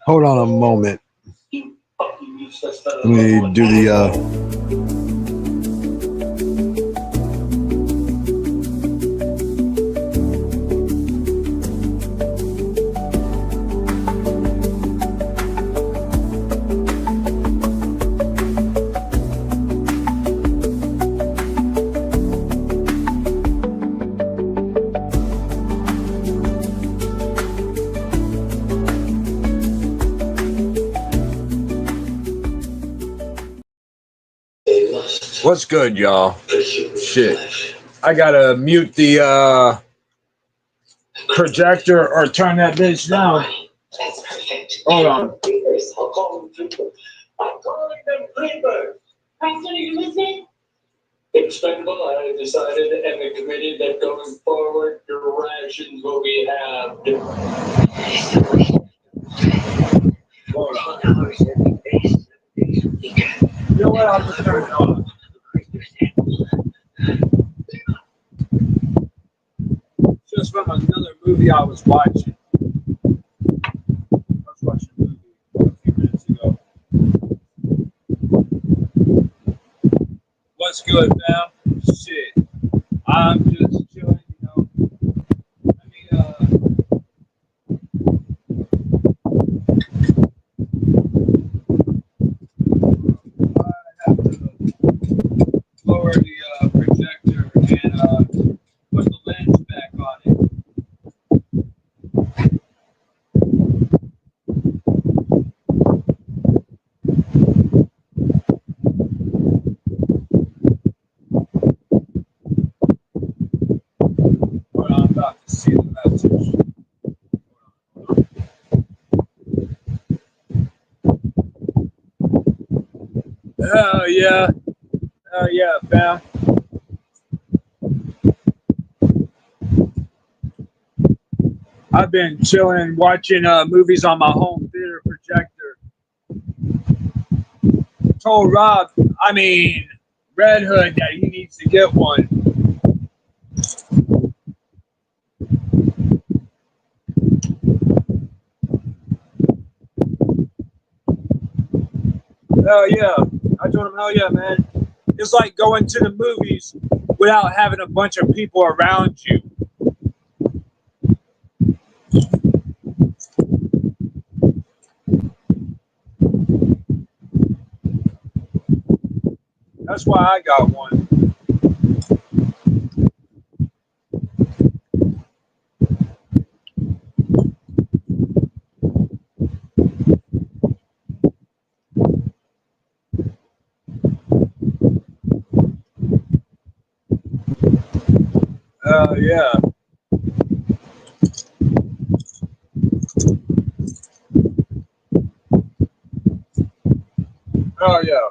Hold on a moment. Let me do the What's good, y'all? Shit. I gotta mute the projector or turn that bitch down. That's perfect. Hold on. Creepers. I'll call them creepers. I'm calling them creepers. Preston, are you listening? Expendable, I have decided and the committee that going forward, your rations will be halved. Hold on. You know what? I'll just turn it on. Just from another movie I was watching. I was watching a movie a few minutes ago. What's good, fam? Shit. I'm just chilling, you know. I have to lower the projector and put the lens back on it. But I'm about to see the message. Hell yeah. Hell yeah, fam. I've been chilling, watching movies on my home theater projector. Told Red Hood, that he needs to get one. Hell yeah. I told him, hell yeah, man. It's like going to the movies without having a bunch of people around you. That's why I got one. Yeah. Oh yeah.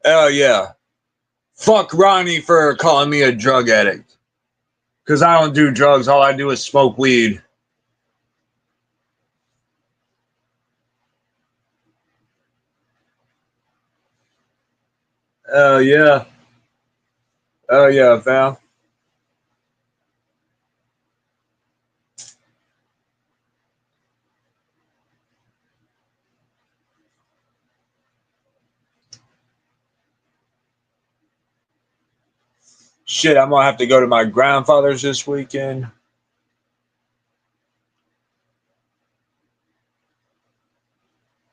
Hell yeah. Fuck Ronnie for calling me a drug addict. Because I don't do drugs. All I do is smoke weed. Hell yeah. Hell yeah, fam. Shit, I'm gonna have to go to my grandfather's this weekend.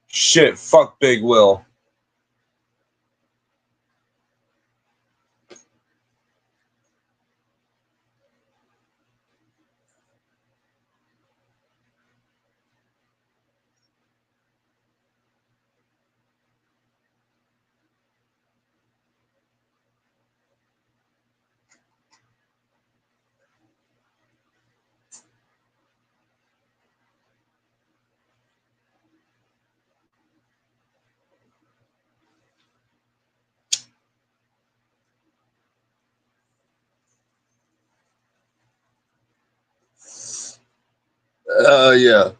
Shit, fuck Big Will. Yeah.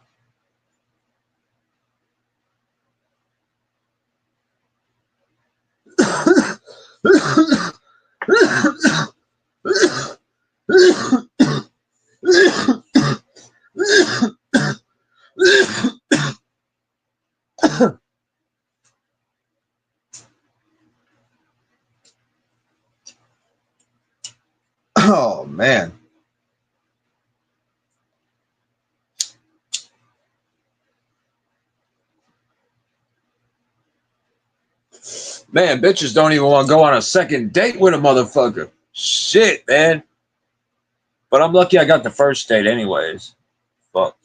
Oh man. Man, bitches don't even want to go on a second date with a motherfucker. Shit, man. But I'm lucky I got the first date anyways. Fuck.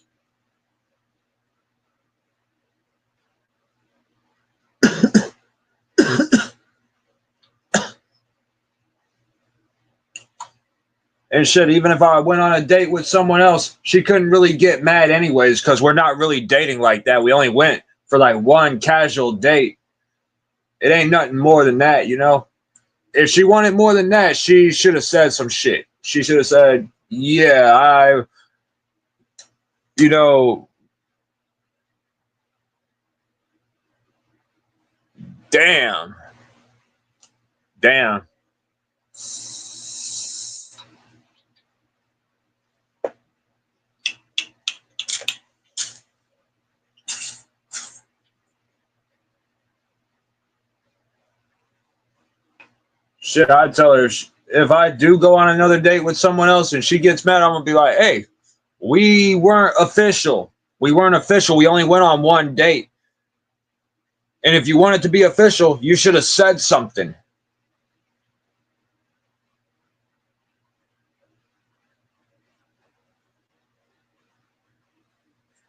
And shit, even if I went on a date with someone else, she couldn't really get mad anyways because we're not really dating like that. We only went for like one casual date. It ain't nothing more than that, you know? If she wanted more than that, she should have said some shit. She should have said, yeah, you know, damn. Damn. Shit, I'd tell her if I do go on another date with someone else and she gets mad, I'm gonna be like, hey, we weren't official. We weren't official. We only went on one date. And if you want it to be official, you should have said something.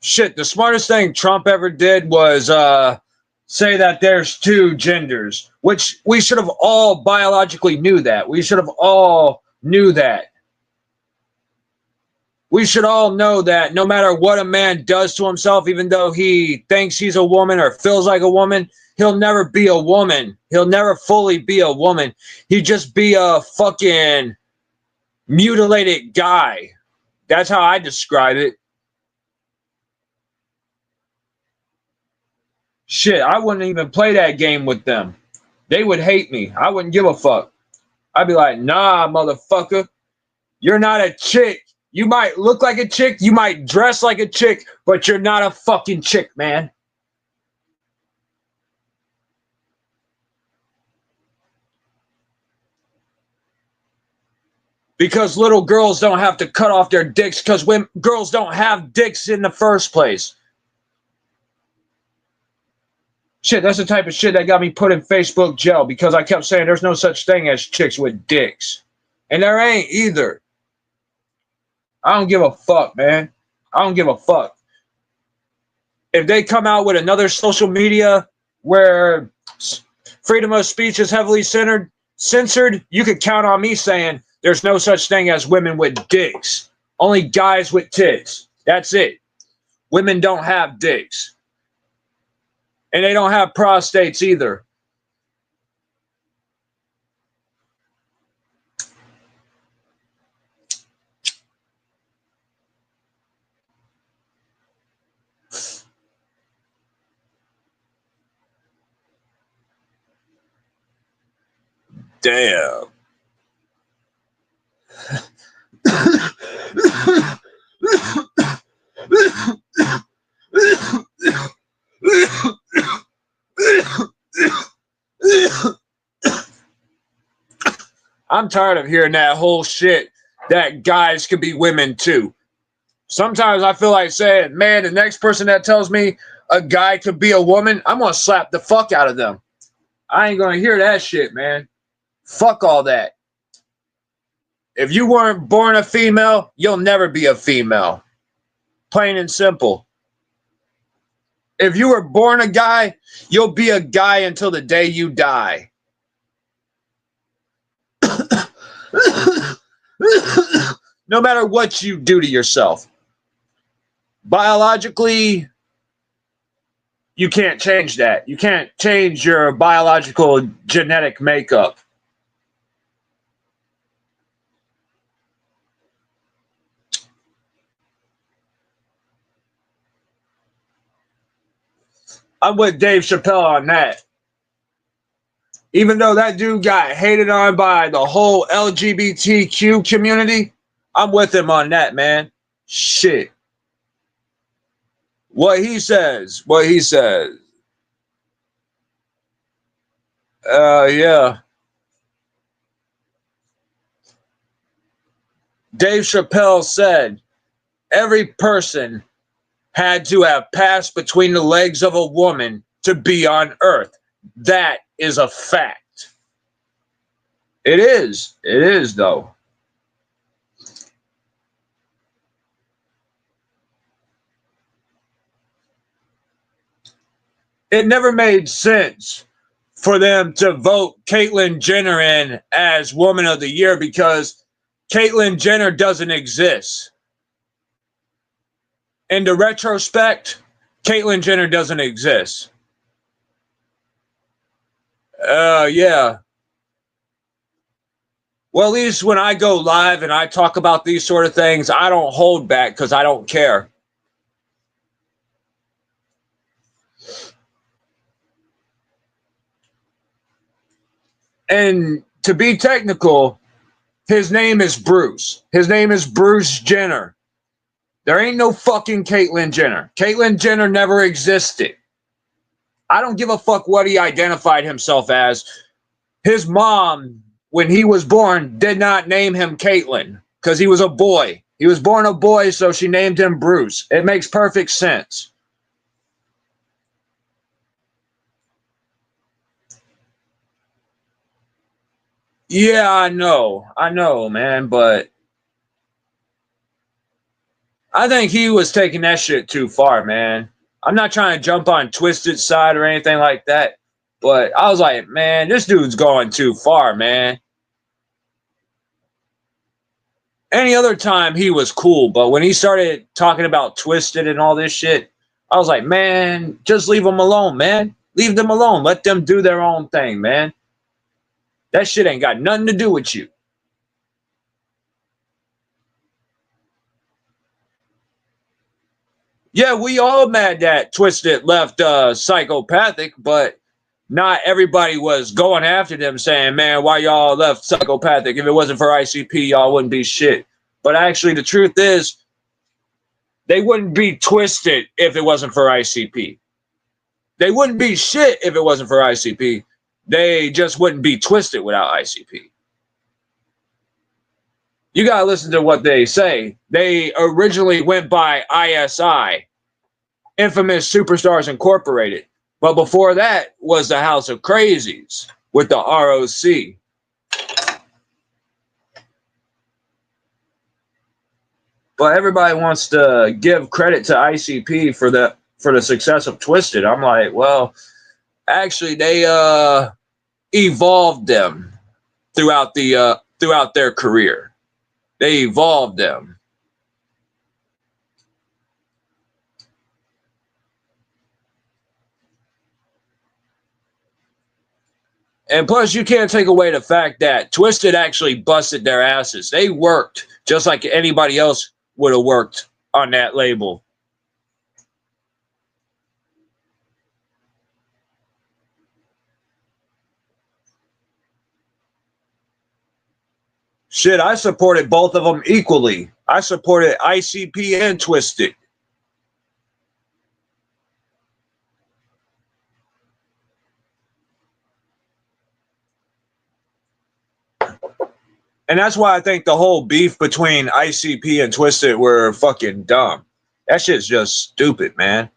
Shit, the smartest thing Trump ever did was say that there's two genders, which we should have all biologically knew that. We should have all knew that. We should all know that no matter what a man does to himself, even though he thinks he's a woman or feels like a woman, he'll never be a woman. He'll never fully be a woman. He'd just be a fucking mutilated guy. That's how I describe it. Shit, I wouldn't even play that game with them. They would hate me. I wouldn't give a fuck. I'd be like, nah, motherfucker, you're not a chick. You might look like a chick, you might dress like a chick, but you're not a fucking chick, man. Because little girls don't have to cut off their dicks because when girls don't have dicks in the first place. Shit, that's the type of shit that got me put in Facebook jail because I kept saying there's no such thing as chicks with dicks. And there ain't either. I don't give a fuck, man. I don't give a fuck. If they come out with another social media where freedom of speech is heavily censored, you could count on me saying there's no such thing as women with dicks. Only guys with tits. That's it. Women don't have dicks. And they don't have prostates either. Damn. I'm tired of hearing that whole shit that guys could be women too. Sometimes I feel like saying, man, the next person that tells me a guy could be a woman, I'm going to slap the fuck out of them. I ain't going to hear that shit, man. Fuck all that. If you weren't born a female, you'll never be a female. Plain and simple. If you were born a guy, you'll be a guy until the day you die. No matter what you do to yourself. Biologically, you can't change that. You can't change your biological genetic makeup. I'm with Dave Chappelle on that. Even though that dude got hated on by the whole LGBTQ community, I'm with him on that, man. Shit. What he says. Yeah. Dave Chappelle said every person had to have passed between the legs of a woman to be on Earth. That is a fact. It is. It is, though. It never made sense for them to vote Caitlyn Jenner in as Woman of the Year because Caitlyn Jenner doesn't exist. In the retrospect, Caitlyn Jenner doesn't exist. Yeah. Well, at least when I go live and I talk about these sort of things, I don't hold back because I don't care. And to be technical, his name is Bruce. His name is Bruce Jenner. There ain't no fucking Caitlyn Jenner. Caitlyn Jenner never existed. I don't give a fuck what he identified himself as. His mom, when he was born, did not name him Caitlyn because he was a boy. He was born a boy, so she named him Bruce. It makes perfect sense. Yeah, I know, man, but I think he was taking that shit too far, man. I'm not trying to jump on Twisted's side or anything like that, but I was like, man, this dude's going too far, man. Any other time he was cool, but when he started talking about Twisted and all this shit, I was like, man, just leave them alone, man. Leave them alone. Let them do their own thing, man. That shit ain't got nothing to do with you. Yeah, we all mad that Twisted left Psychopathic, but not everybody was going after them saying, man, why y'all left Psychopathic? If it wasn't for ICP, y'all wouldn't be shit. But actually, the truth is, they wouldn't be Twisted if it wasn't for ICP. They wouldn't be shit if it wasn't for ICP. They just wouldn't be Twisted without ICP. You gotta listen to what they say. They originally went by ISI, Infamous Superstars Incorporated. But before that was the House of Crazies with the ROC. But everybody wants to give credit to ICP for the success of Twisted. I'm like, well, actually they evolved them throughout their career. They evolved them. And plus, you can't take away the fact that Twisted actually busted their asses. They worked just like anybody else would have worked on that label. Shit, I supported both of them equally. I supported ICP and Twisted. And that's why I think the whole beef between ICP and Twisted were fucking dumb. That shit's just stupid, man.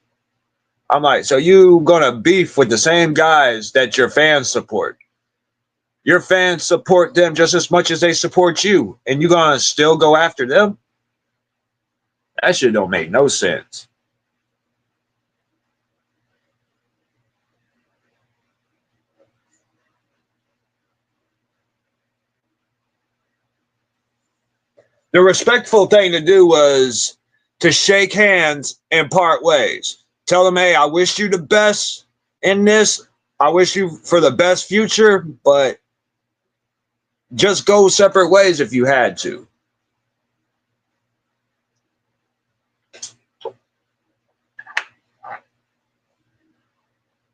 I'm like, so you gonna beef with the same guys that your fans support? Your fans support them just as much as they support you, and you gonna still go after them? That shit don't make no sense. The respectful thing to do was to shake hands and part ways. Tell them, hey, I wish you the best in this. I wish you for the best future, but just go separate ways if you had to.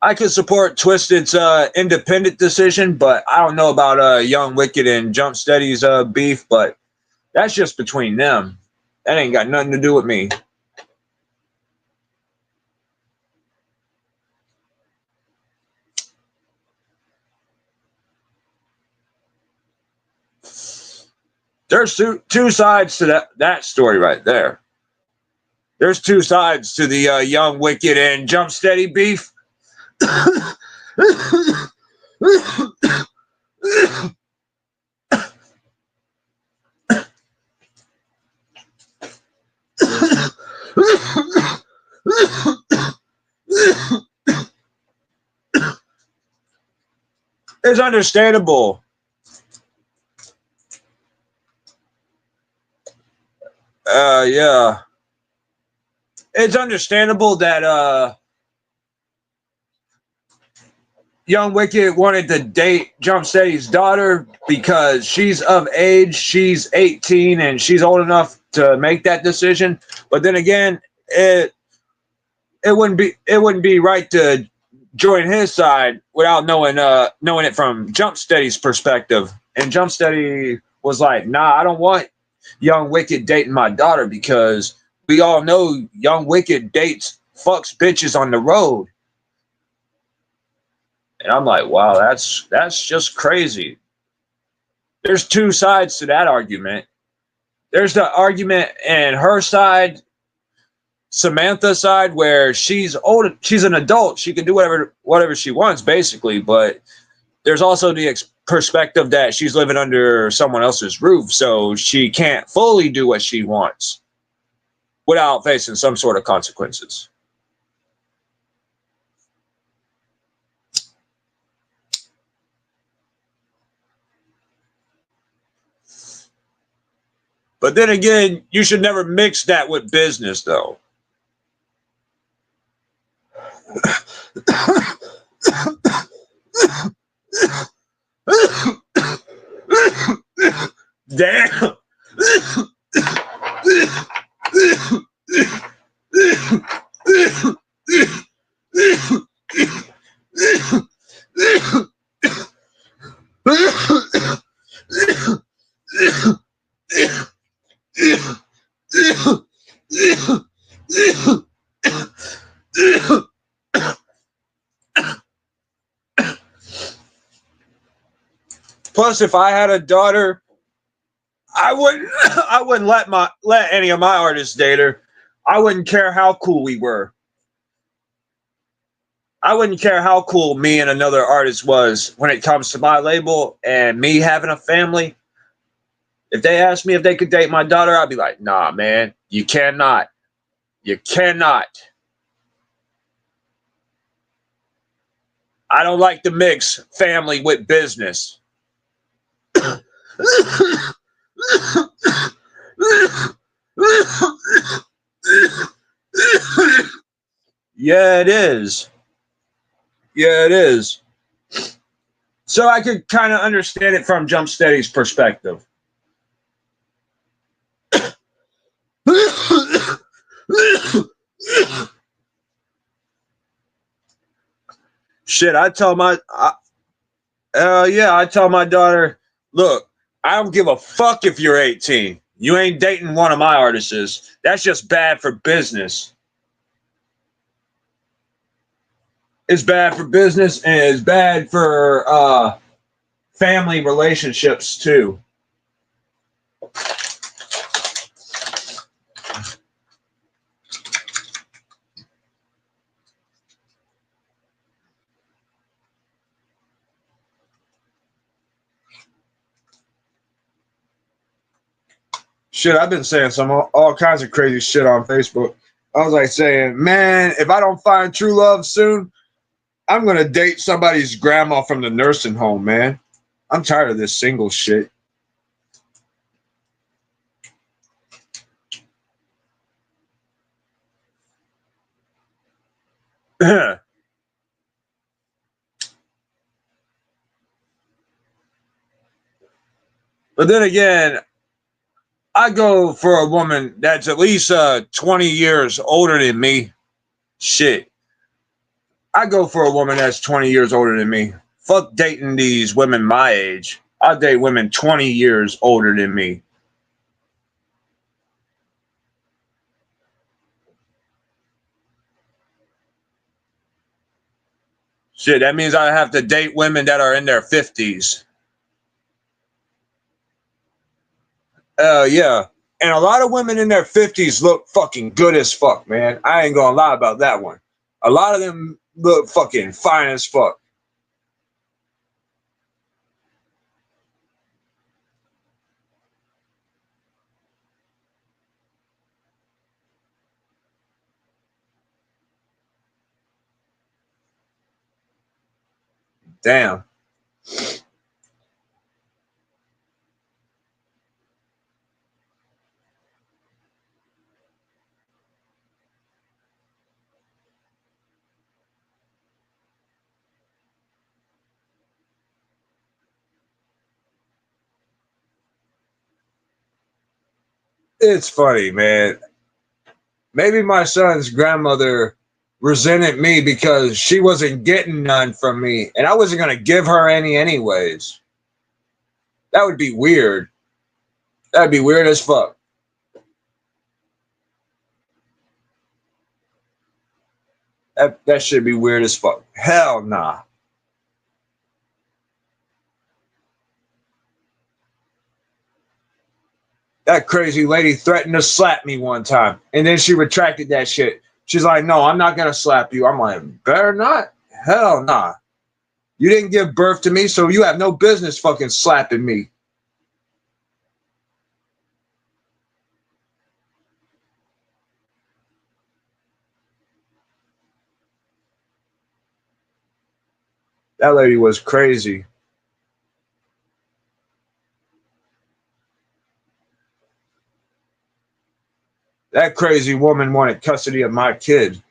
I can support Twisted's independent decision, but I don't know about Young Wicked and Jump Steady's beef, but that's just between them. That ain't got nothing to do with me. There's two sides to that story right there. There's two sides to the Young Wicked and Jump Steady beef. It's understandable. Yeah. It's understandable that Young Wicked wanted to date Jump Steady's daughter because she's of age. She's 18 and she's old enough to make that decision. But then again, it wouldn't be right to join his side without knowing it from Jump Steady's perspective. And Jump Steady was like, "Nah, I don't want Young Wicked dating my daughter because we all know Young Wicked fucks bitches on the road." And I'm like, wow, that's just crazy. There's two sides to that argument. There's the argument and her side, Samantha's side, where she's old, she's an adult, she can do whatever she wants, basically. But there's also the perspective that she's living under someone else's roof, so she can't fully do what she wants without facing some sort of consequences. But then again, you should never mix that with business, though. Damn. Plus, if I had a daughter, I wouldn't let any of my artists date her. I wouldn't care how cool we were. I wouldn't care how cool me and another artist was when it comes to my label and me having a family. If they asked me if they could date my daughter, I'd be like, "Nah, man, you cannot. You cannot." I don't like to mix family with business. Yeah, it is. Yeah, it is. So I could kind of understand it from Jump Steady's perspective. Shit, I tell my daughter, "Look, I don't give a fuck if you're 18. You ain't dating one of my artists. That's just bad for business." It's bad for business and it's bad for family relationships too. Shit, I've been saying all kinds of crazy shit on Facebook. I was like saying, "Man, if I don't find true love soon, I'm gonna date somebody's grandma from the nursing home, man. I'm tired of this single shit." But then again, I go for a woman that's at least 20 years older than me. Shit. I go for a woman that's 20 years older than me. Fuck dating these women my age. I'll date women 20 years older than me. Shit, that means I have to date women that are in their 50s. Yeah. And a lot of women in their 50s look fucking good as fuck, man. I ain't gonna lie about that one. A lot of them look fucking fine as fuck. Damn. It's funny, man. Maybe my son's grandmother resented me because she wasn't getting none from me and I wasn't going to give her any anyways. That would be weird. That'd be weird as fuck. That should be weird as fuck. Hell nah. That crazy lady threatened to slap me one time and then she retracted that shit. She's like, no, I'm not going to slap you. I'm like, better not. Hell nah. You didn't give birth to me, so you have no business fucking slapping me. That lady was crazy. That crazy woman wanted custody of my kid.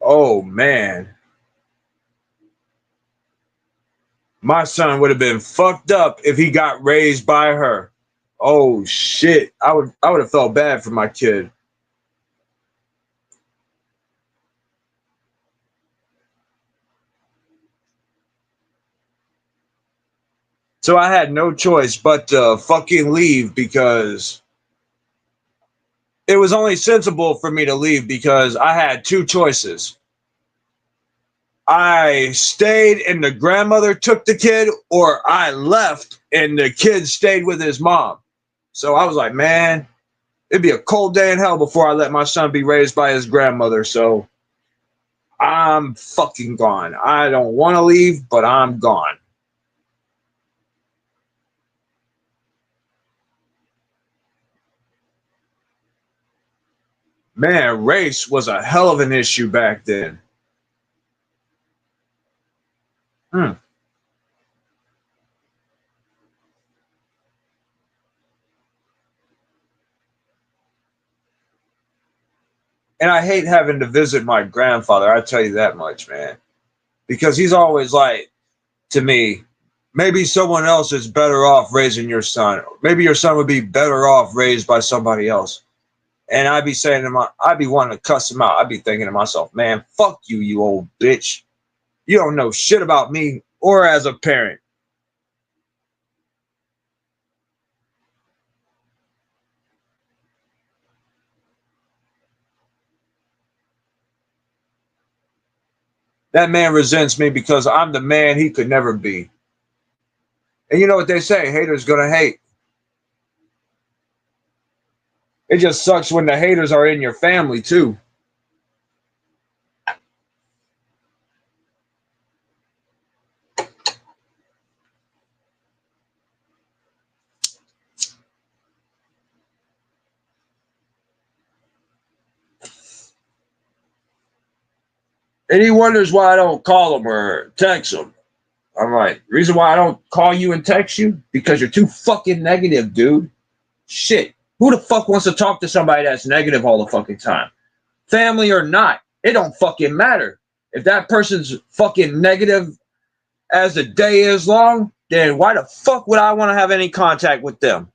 Oh, man. My son would have been fucked up if he got raised by her. Oh, shit. I would have felt bad for my kid. So I had no choice but to fucking leave because it was only sensible for me to leave because I had two choices. I stayed and the grandmother took the kid, or I left and the kid stayed with his mom. So I was like, man, it'd be a cold day in hell before I let my son be raised by his grandmother. So I'm fucking gone. I don't want to leave, but I'm gone. Man, race was a hell of an issue back then. Hmm. And I hate having to visit my grandfather. I tell you that much, man, because he's always like to me, maybe someone else is better off raising your son. Maybe your son would be better off raised by somebody else. And I'd be saying to my, I'd be wanting to cuss him out. I'd be thinking to myself, man, fuck you, you old bitch. You don't know shit about me or as a parent. That man resents me because I'm the man he could never be. And you know what they say, haters gonna hate. It just sucks when the haters are in your family too. And he wonders why I don't call him or text him. I'm like, reason why I don't call you and text you? Because you're too fucking negative, dude. Shit. Who the fuck wants to talk to somebody that's negative all the fucking time? Family or not, it don't fucking matter. If that person's fucking negative as the day is long, then why the fuck would I want to have any contact with them?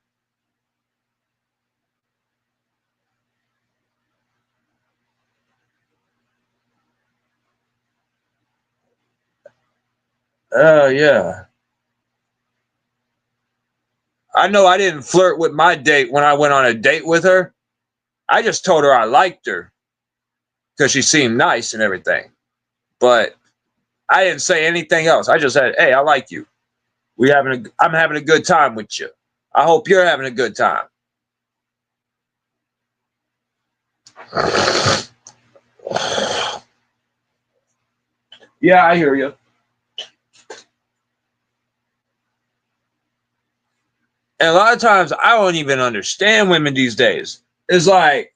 Yeah. I know I didn't flirt with my date when I went on a date with her. I just told her I liked her because she seemed nice and everything. But I didn't say anything else. I just said, "Hey, I like you. I'm having a good time with you. I hope you're having a good time." Yeah, I hear you. And a lot of times I don't even understand women these days. It's like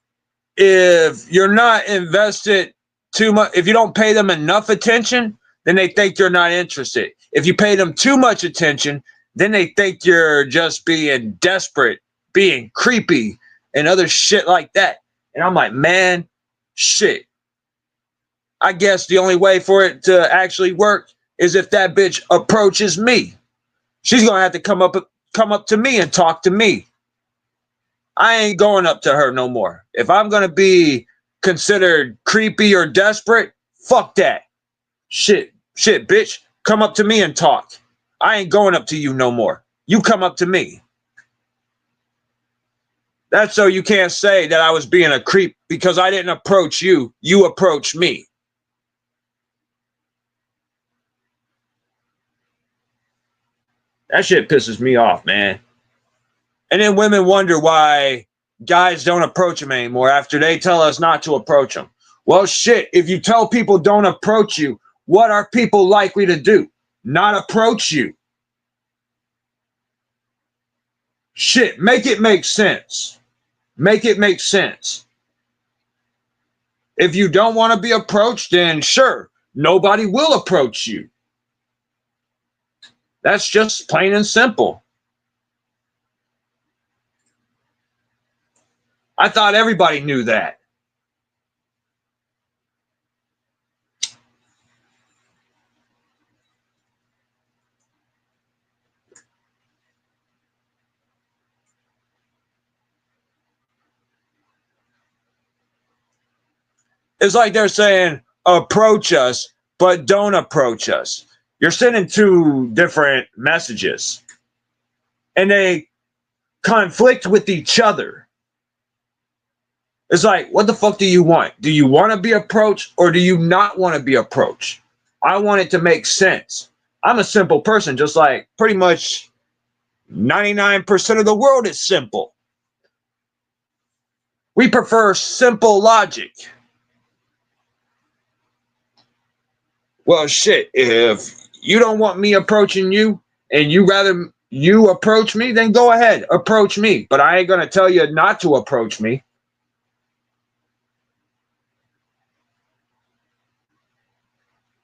if you're not invested too much, if you don't pay them enough attention, then they think you're not interested. If you pay them too much attention, then they think you're just being desperate, being creepy, and other shit like that. And I'm like, man, shit. I guess the only way for it to actually work is if that bitch approaches me. She's gonna have to come up to me and talk to me. I ain't going up to her no more. If I'm gonna be considered creepy or desperate, fuck that. Shit, bitch. Come up to me and talk. I ain't going up to you no more. You come up to me. That's so you can't say that I was being a creep because I didn't approach you. You approached me. That shit pisses me off, man. And then women wonder why guys don't approach them anymore after they tell us not to approach them. Well, shit, if you tell people don't approach you, what are people likely to do? Not approach you. Shit, make it make sense. Make it make sense. If you don't want to be approached, then sure, nobody will approach you. That's just plain and simple. I thought everybody knew that. It's like they're saying, approach us, but don't approach us. You're sending two different messages, and they conflict with each other. It's like, what the fuck do you want? Do you want to be approached or do you not want to be approached? I want it to make sense. I'm a simple person, just like pretty much 99% of the world is simple. We prefer simple logic. Well, shit, if you don't want me approaching you and you rather you approach me, then go ahead, approach me. But I ain't going to tell you not to approach me.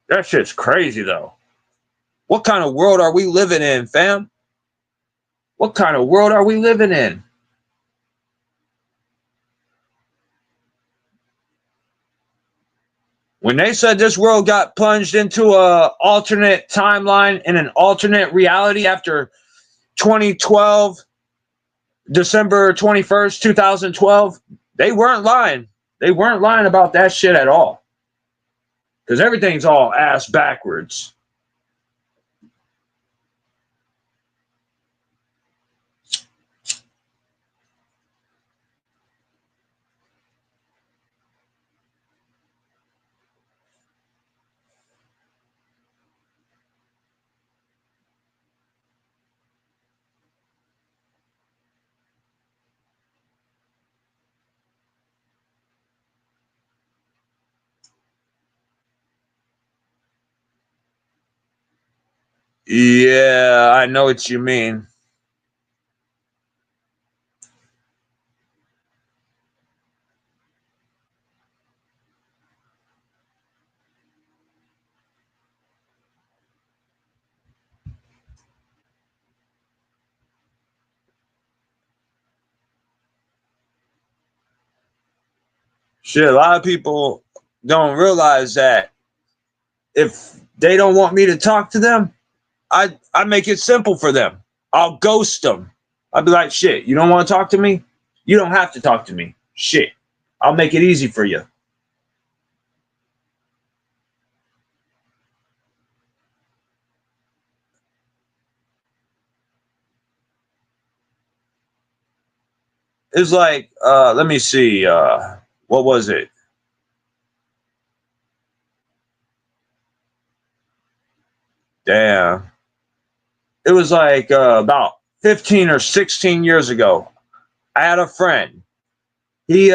That shit's crazy, though. What kind of world are we living in, fam? What kind of world are we living in? When they said this world got plunged into a alternate timeline and an alternate reality after 2012, December 21st, 2012, they weren't lying. They weren't lying about that shit at all. Because everything's all ass backwards. Yeah, I know what you mean. Shit, a lot of people don't realize that if they don't want me to talk to them, I make it simple for them. I'll ghost them. I'll be like, shit, you don't want to talk to me? You don't have to talk to me. Shit. I'll make it easy for you. It's like, let me see, what was it? Damn. It was like about 15 or 16 years ago. I had a friend. He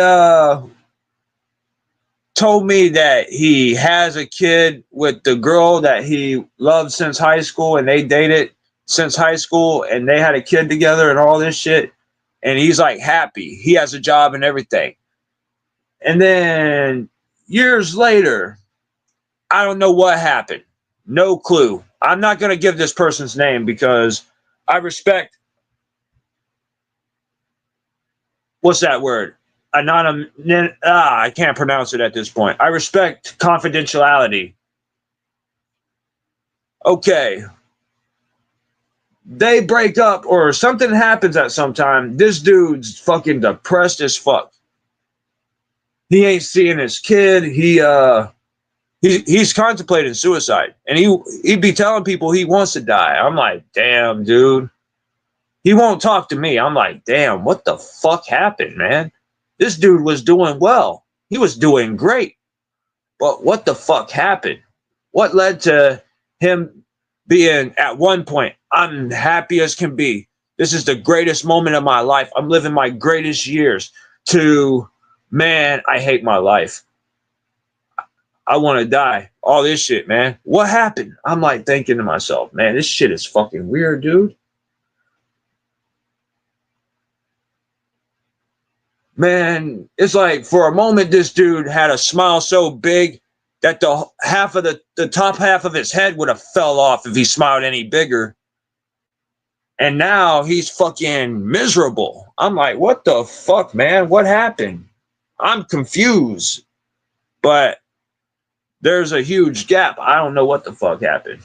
told me that he has a kid with the girl that he loved since high school, and they dated since high school, and they had a kid together and all this shit. And he's like happy. He has a job and everything. And then years later, I don't know what happened. No clue. I'm not going to give this person's name because I respect, what's that word? I can't pronounce it at this point. I respect confidentiality. Okay. They break up or something happens at some time. This dude's fucking depressed as fuck. He ain't seeing his kid. He's contemplating suicide, and he'd be telling people he wants to die. I'm like, damn, dude. He won't talk to me. I'm like, damn, what the fuck happened, man? This dude was doing well. He was doing great. But what the fuck happened? What led to him being at one point, I'm happy as can be. This is the greatest moment of my life. I'm living my greatest years. To, man, I hate my life. I want to die. All this shit, man. What happened? I'm like thinking to myself, man, this shit is fucking weird, dude. Man, it's like for a moment, this dude had a smile so big that the top half of his head would have fell off if he smiled any bigger. And now he's fucking miserable. I'm like, what the fuck, man? What happened? I'm confused. But there's a huge gap. I don't know what the fuck happened.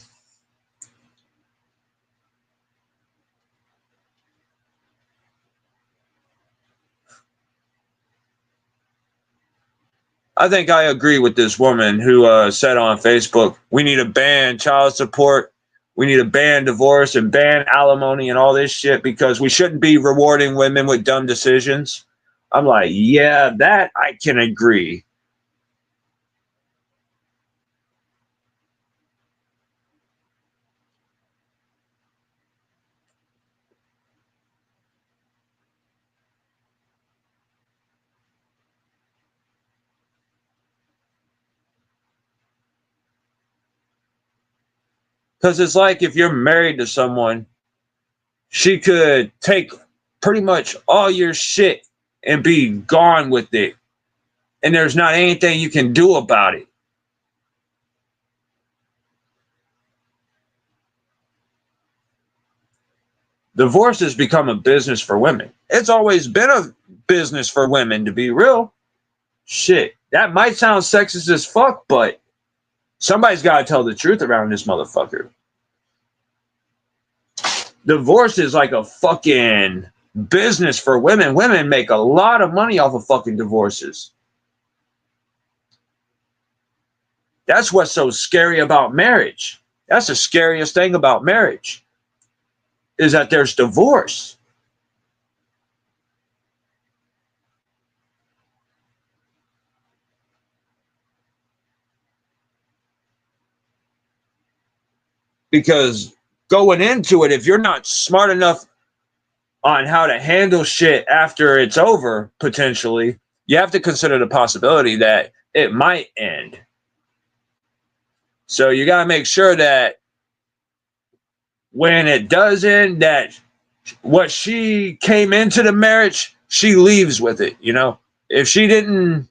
I think I agree with this woman who said on Facebook, we need to ban child support. We need to ban divorce and ban alimony and all this shit because we shouldn't be rewarding women with dumb decisions. I'm like, yeah, that I can agree. Because it's like if you're married to someone, she could take pretty much all your shit and be gone with it. And there's not anything you can do about it. Divorce has become a business for women. It's always been a business for women, to be real. Shit, that might sound sexist as fuck, but somebody's got to tell the truth around this motherfucker. Divorce is like a fucking business for women. Women make a lot of money off of fucking divorces. That's what's so scary about marriage. That's the scariest thing about marriage, is that there's divorce. Because going into it, if you're not smart enough on how to handle shit after it's over, potentially, you have to consider the possibility that it might end. So you got to make sure that when it does end, that what she came into the marriage, she leaves with it, you know? If she didn't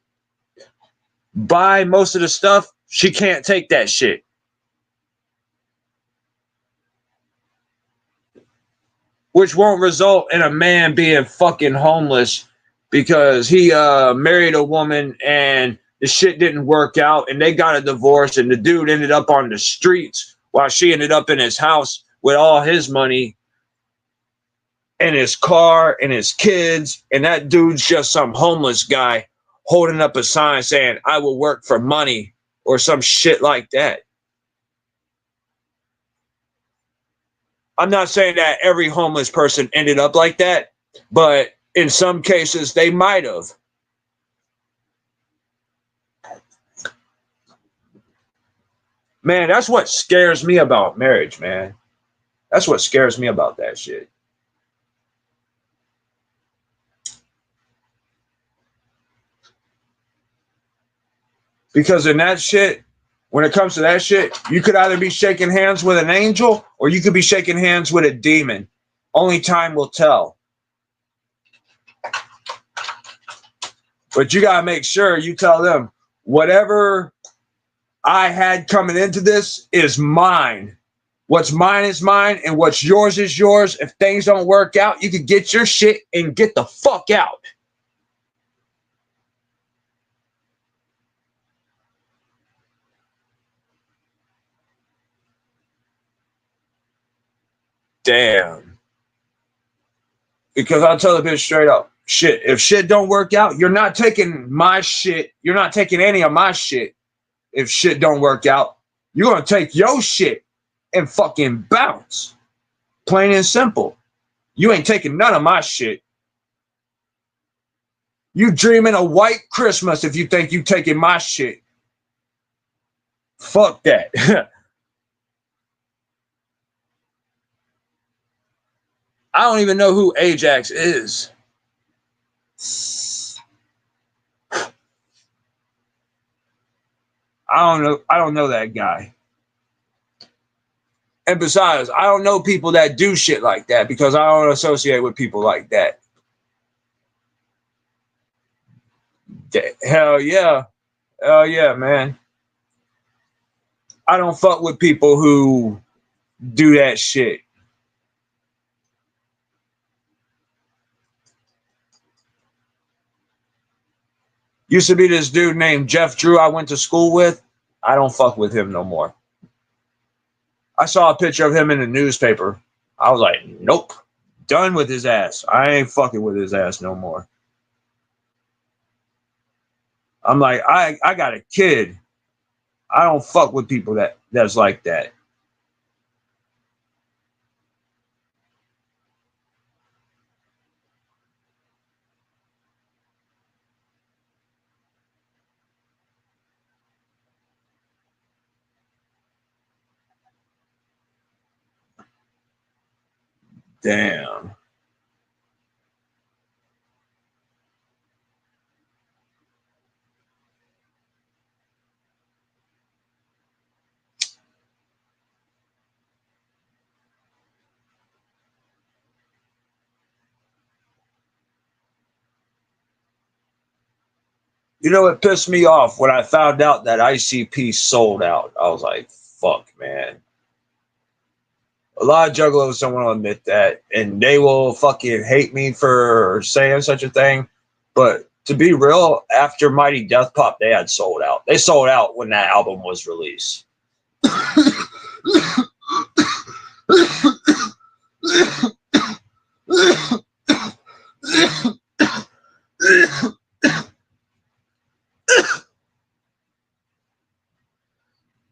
buy most of the stuff, she can't take that shit. Which won't result in a man being fucking homeless because he married a woman and the shit didn't work out and they got a divorce and the dude ended up on the streets while she ended up in his house with all his money and his car and his kids, and that dude's just some homeless guy holding up a sign saying, I will work for money or some shit like that. I'm not saying that every homeless person ended up like that, but In some cases, they might have. Man, that's what scares me about marriage, man. That's what scares me about that shit. Because in that shit, when it comes to that shit, you could either be shaking hands with an angel or you could be shaking hands with a demon. Only time will tell. But you got to make sure you tell them, whatever I had coming into this is mine. What's mine is mine, and what's yours is yours. If things don't work out, you can get your shit and get the fuck out. Damn. Because I'll tell the bitch straight up, shit, if shit don't work out, you're not taking my shit. You're not taking any of my shit. If shit don't work out, you're going to take your shit and fucking bounce. Plain and simple. You ain't taking none of my shit. You dreaming a white Christmas if you think you taking my shit. Fuck that. I don't even know who Ajax is. I don't know that guy. And besides, I don't know people that do shit like that because I don't associate with people like that. Hell yeah. Hell yeah, man. I don't fuck with people who do that shit. Used to be this dude named Jeff Drew I went to school with. I don't fuck with him no more. I saw a picture of him in the newspaper. I was like, nope. Done with his ass. I ain't fucking with his ass no more. I'm like, I got a kid. I don't fuck with people that's like that. Damn. You know, it pissed me off when I found out that ICP sold out. I was like, fuck, man. A lot of juggalos don't want to admit that, and they will fucking hate me for saying such a thing. But to be real, after Mighty Death Pop, they had sold out. They sold out when that album was released.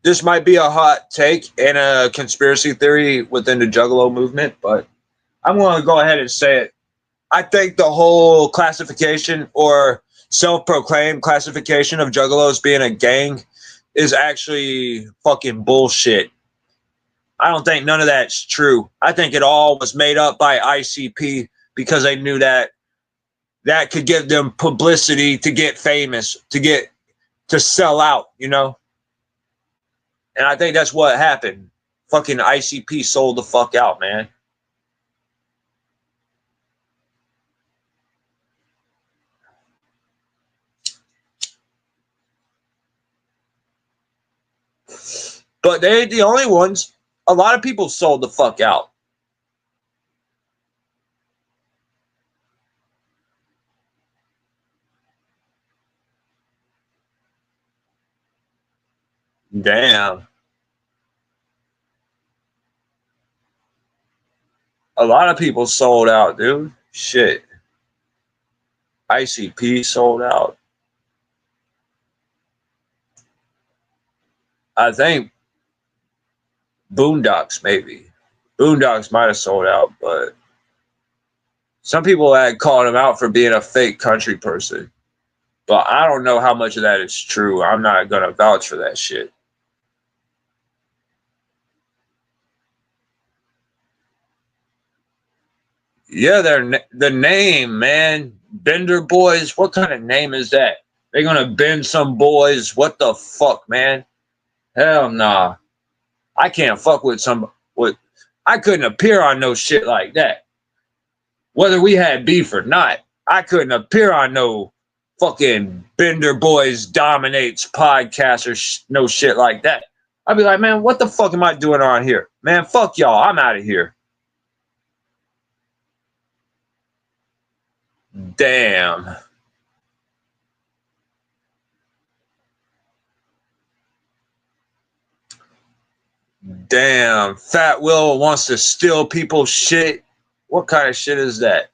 This might be a hot take and a conspiracy theory within the Juggalo movement, but I'm going to go ahead and say it. I think the whole classification or self-proclaimed classification of Juggalos being a gang is actually fucking bullshit. I don't think none of that's true. I think it all was made up by ICP because they knew that that could give them publicity to get famous, to sell out, you know? And I think that's what happened. Fucking ICP sold the fuck out, man. But they ain't the only ones. A lot of people sold the fuck out. Damn. A lot of people sold out, dude. Shit. ICP sold out. I think Boondocks maybe. Boondocks might have sold out, but Some people had called him out for being a fake country person. But I don't know how much of that is true. I'm not going to vouch for that shit. Yeah, the name, man. Bender Boys. What kind of name is that? They're going to bend some boys. What the fuck, man? Hell nah. I can't fuck with some. I couldn't appear on no shit like that. Whether we had beef or not, I couldn't appear on no fucking Bender Boys Dominates podcast or no shit like that. I'd be like, man, what the fuck am I doing on here? Man, fuck y'all. I'm out of here. Damn. Damn. Fat Will wants to steal people's shit. What kind of shit is that?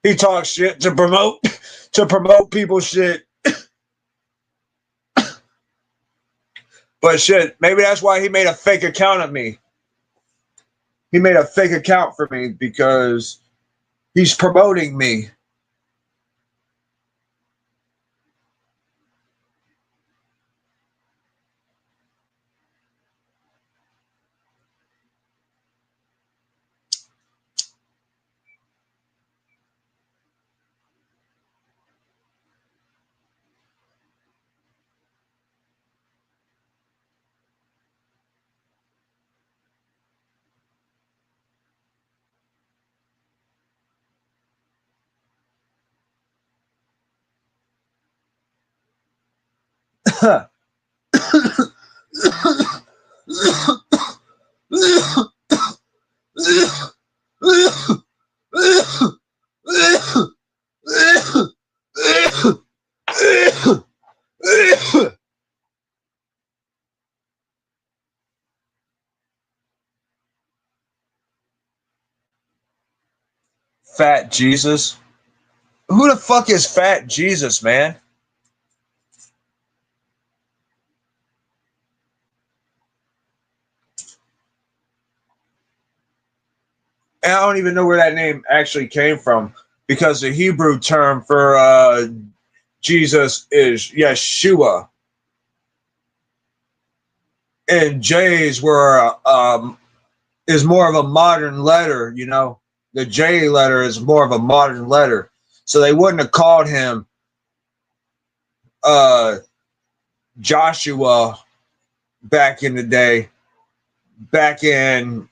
He talks shit to promote people's shit. But shit, maybe that's why he made a fake account of me. He made a fake account for me because he's promoting me. Fat Jesus? Who the fuck is Fat Jesus, man? And I don't even know where that name actually came from because the Hebrew term for Jesus is Yeshua. And J's is more of a modern letter, you know. The J letter is more of a modern letter. So they wouldn't have called him Joshua back in the day, back in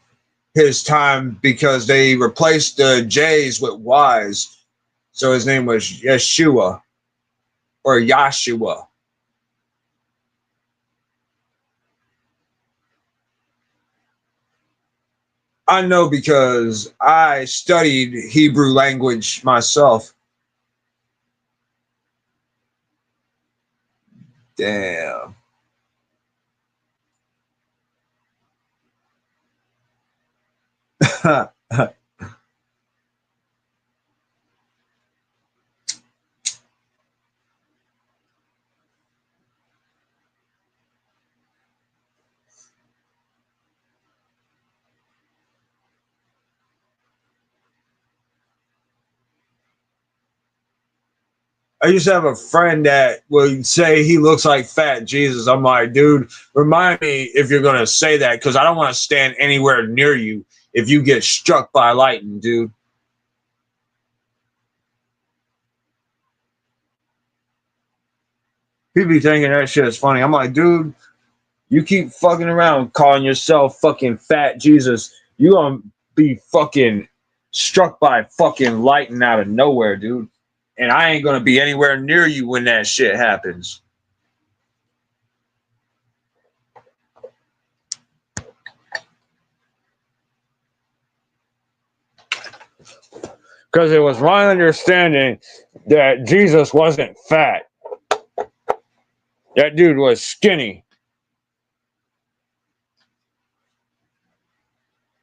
his time, because they replaced the J's with Y's. So his name was Yeshua or Yahshua. I know because I studied Hebrew language myself. Damn. I used to have a friend that would say he looks like Fat Jesus. I'm like, dude, remind me if you're going to say that, because I don't want to stand anywhere near you if you get struck by lightning, dude. People be thinking that shit is funny. I'm like, dude, you keep fucking around calling yourself fucking Fat Jesus, you going to be fucking struck by fucking lightning out of nowhere, dude. And I ain't going to be anywhere near you when that shit happens. Because it was my understanding that Jesus wasn't fat. That dude was skinny.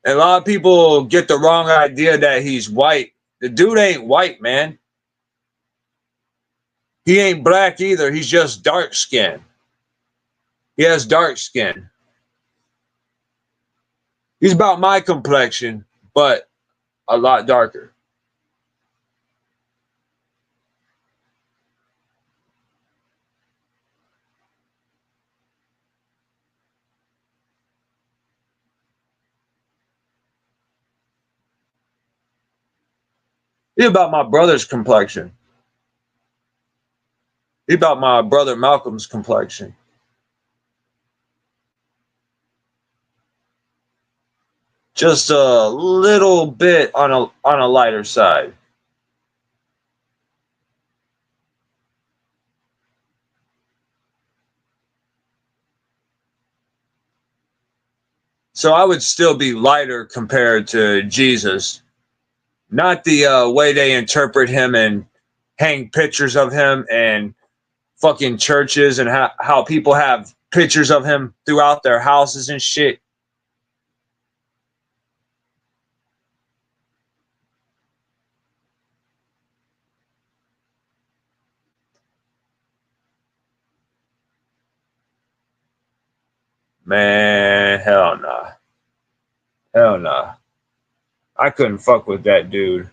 And a lot of people get the wrong idea that he's white. The dude ain't white, man. He ain't black either. He's just dark skinned. He has dark skin. He's about my complexion, but a lot darker. He's about my brother's complexion. He's about my brother Malcolm's complexion. Just a little bit on a lighter side. So I would still be lighter compared to Jesus. Not the way they interpret him and hang pictures of him and fucking churches and how people have pictures of him throughout their houses and shit. Man, hell nah. Hell nah. I couldn't fuck with that dude.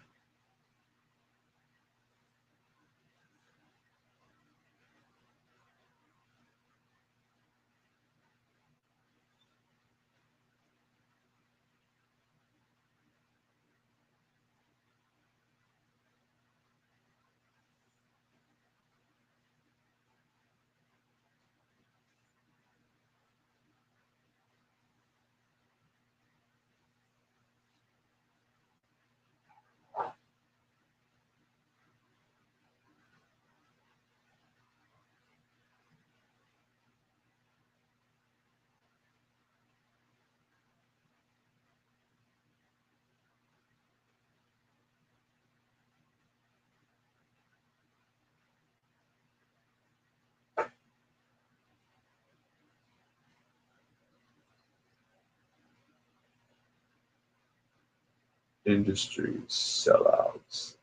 Industry sellouts.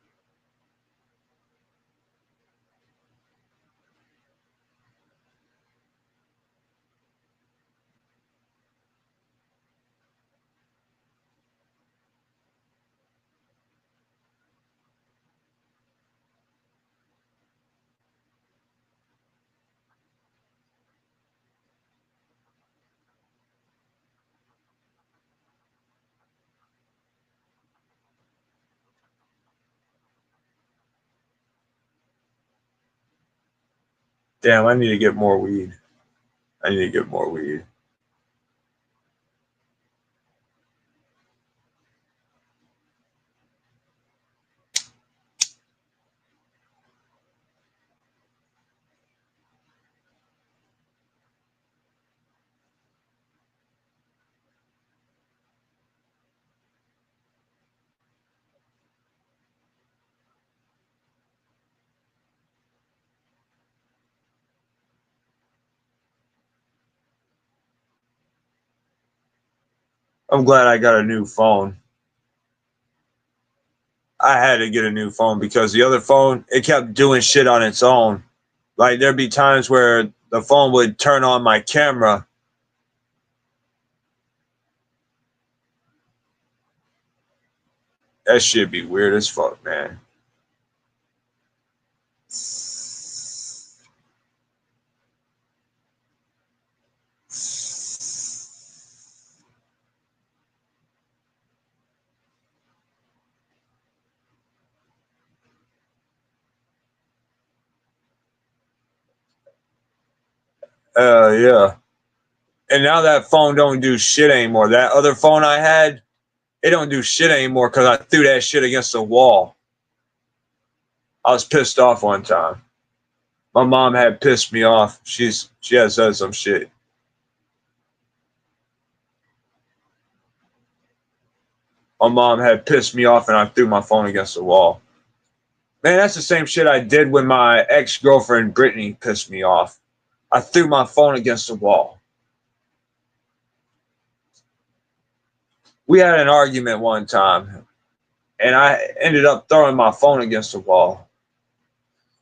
Damn, I need to get more weed. I need to get more weed. I'm glad I got a new phone. I had to get a new phone because the other phone, it kept doing shit on its own. Like there'd be times where the phone would turn on my camera. That shit be weird as fuck, man. Yeah. And now that phone don't do shit anymore. That other phone I had, it don't do shit anymore because I threw that shit against the wall. I was pissed off one time. My mom had pissed me off. She had said some shit. My mom had pissed me off and I threw my phone against the wall. Man, that's the same shit I did when my ex-girlfriend Brittany pissed me off. I threw my phone against the wall. We had an argument one time and I ended up throwing my phone against the wall.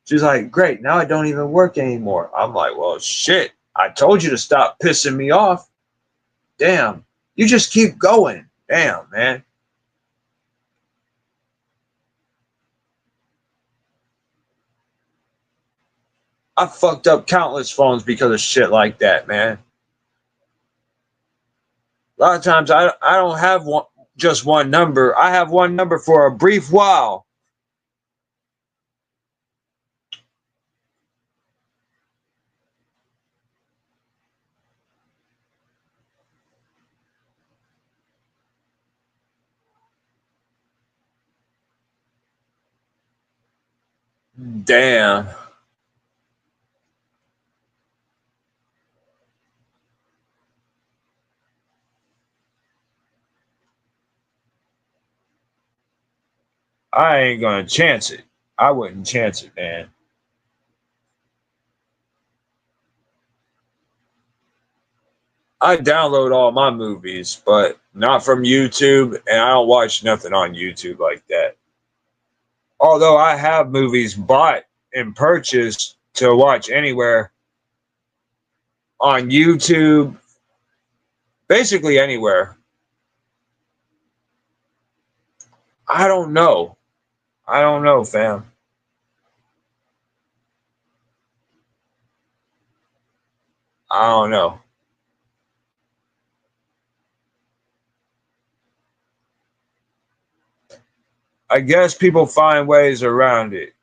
She's like, great, now it don't even work anymore. I'm like, well, shit, I told you to stop pissing me off. Damn, you just keep going. Damn, man. I fucked up countless phones because of shit like that, man. A lot of times I don't have just one number. I have one number for a brief while. Damn. I ain't gonna chance it. I wouldn't chance it, man. I download all my movies, but not from YouTube, and I don't watch nothing on YouTube like that. Although I have movies bought and purchased to watch anywhere on YouTube, basically anywhere. I don't know. I don't know, fam. I don't know. I guess people find ways around it.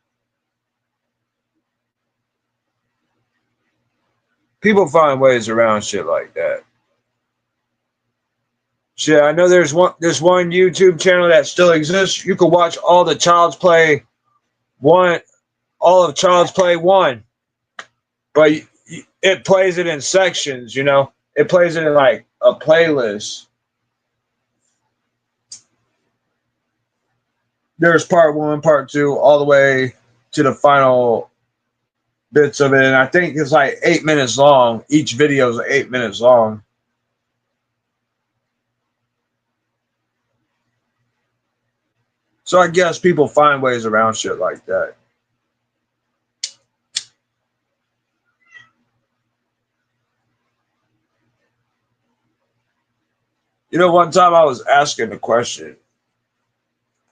People find ways around shit like that. Shit, I know there's this one YouTube channel that still exists. You can watch all the Child's Play one, all of Child's Play 1, but it plays it in sections. You know, it plays it in like a playlist. There's part 1, part 2, all the way to the final bits of it, and I think it's like 8 minutes long. Each video is 8 minutes long. So I guess people find ways around shit like that. You know, one time I was asking a question.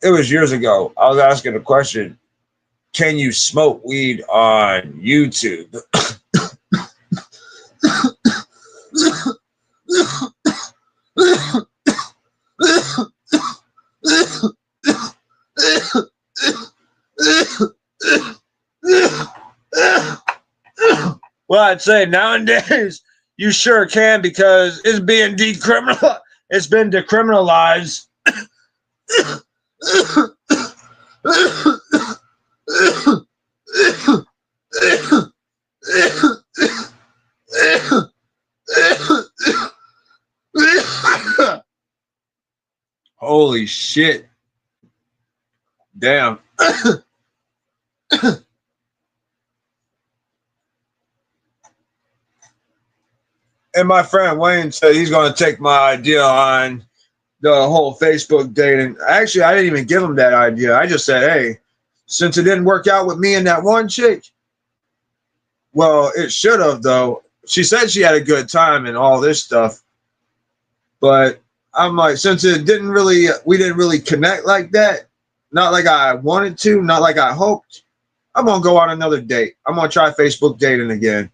It was years ago. I was asking a question. Can you smoke weed on YouTube? Well, I'd say nowadays you sure can because it's being decriminalized. It's been decriminalized. Holy shit. Damn. And my friend Wayne said he's going to take my idea on the whole Facebook dating. Actually, I didn't even give him that idea. I just said, hey, since it didn't work out with me and that one chick, well, it should have, though. She said she had a good time and all this stuff. But I'm like, since we didn't really connect like that, not like I wanted to, not like I hoped, I'm going to go on another date. I'm going to try Facebook dating again.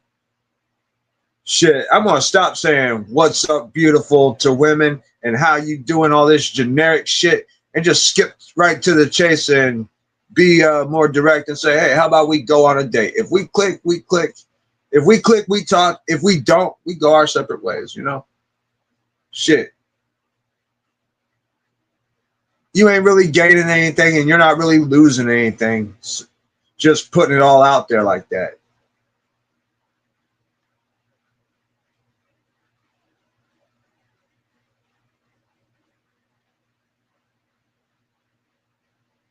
Shit, I'm going to stop saying, what's up, beautiful, to women and how you doing, all this generic shit, and just skip right to the chase and be more direct and say, hey, how about we go on a date? If we click, we click. If we click, we talk. If we don't, we go our separate ways, you know? Shit. You ain't really gaining anything and you're not really losing anything. Just putting it all out there like that.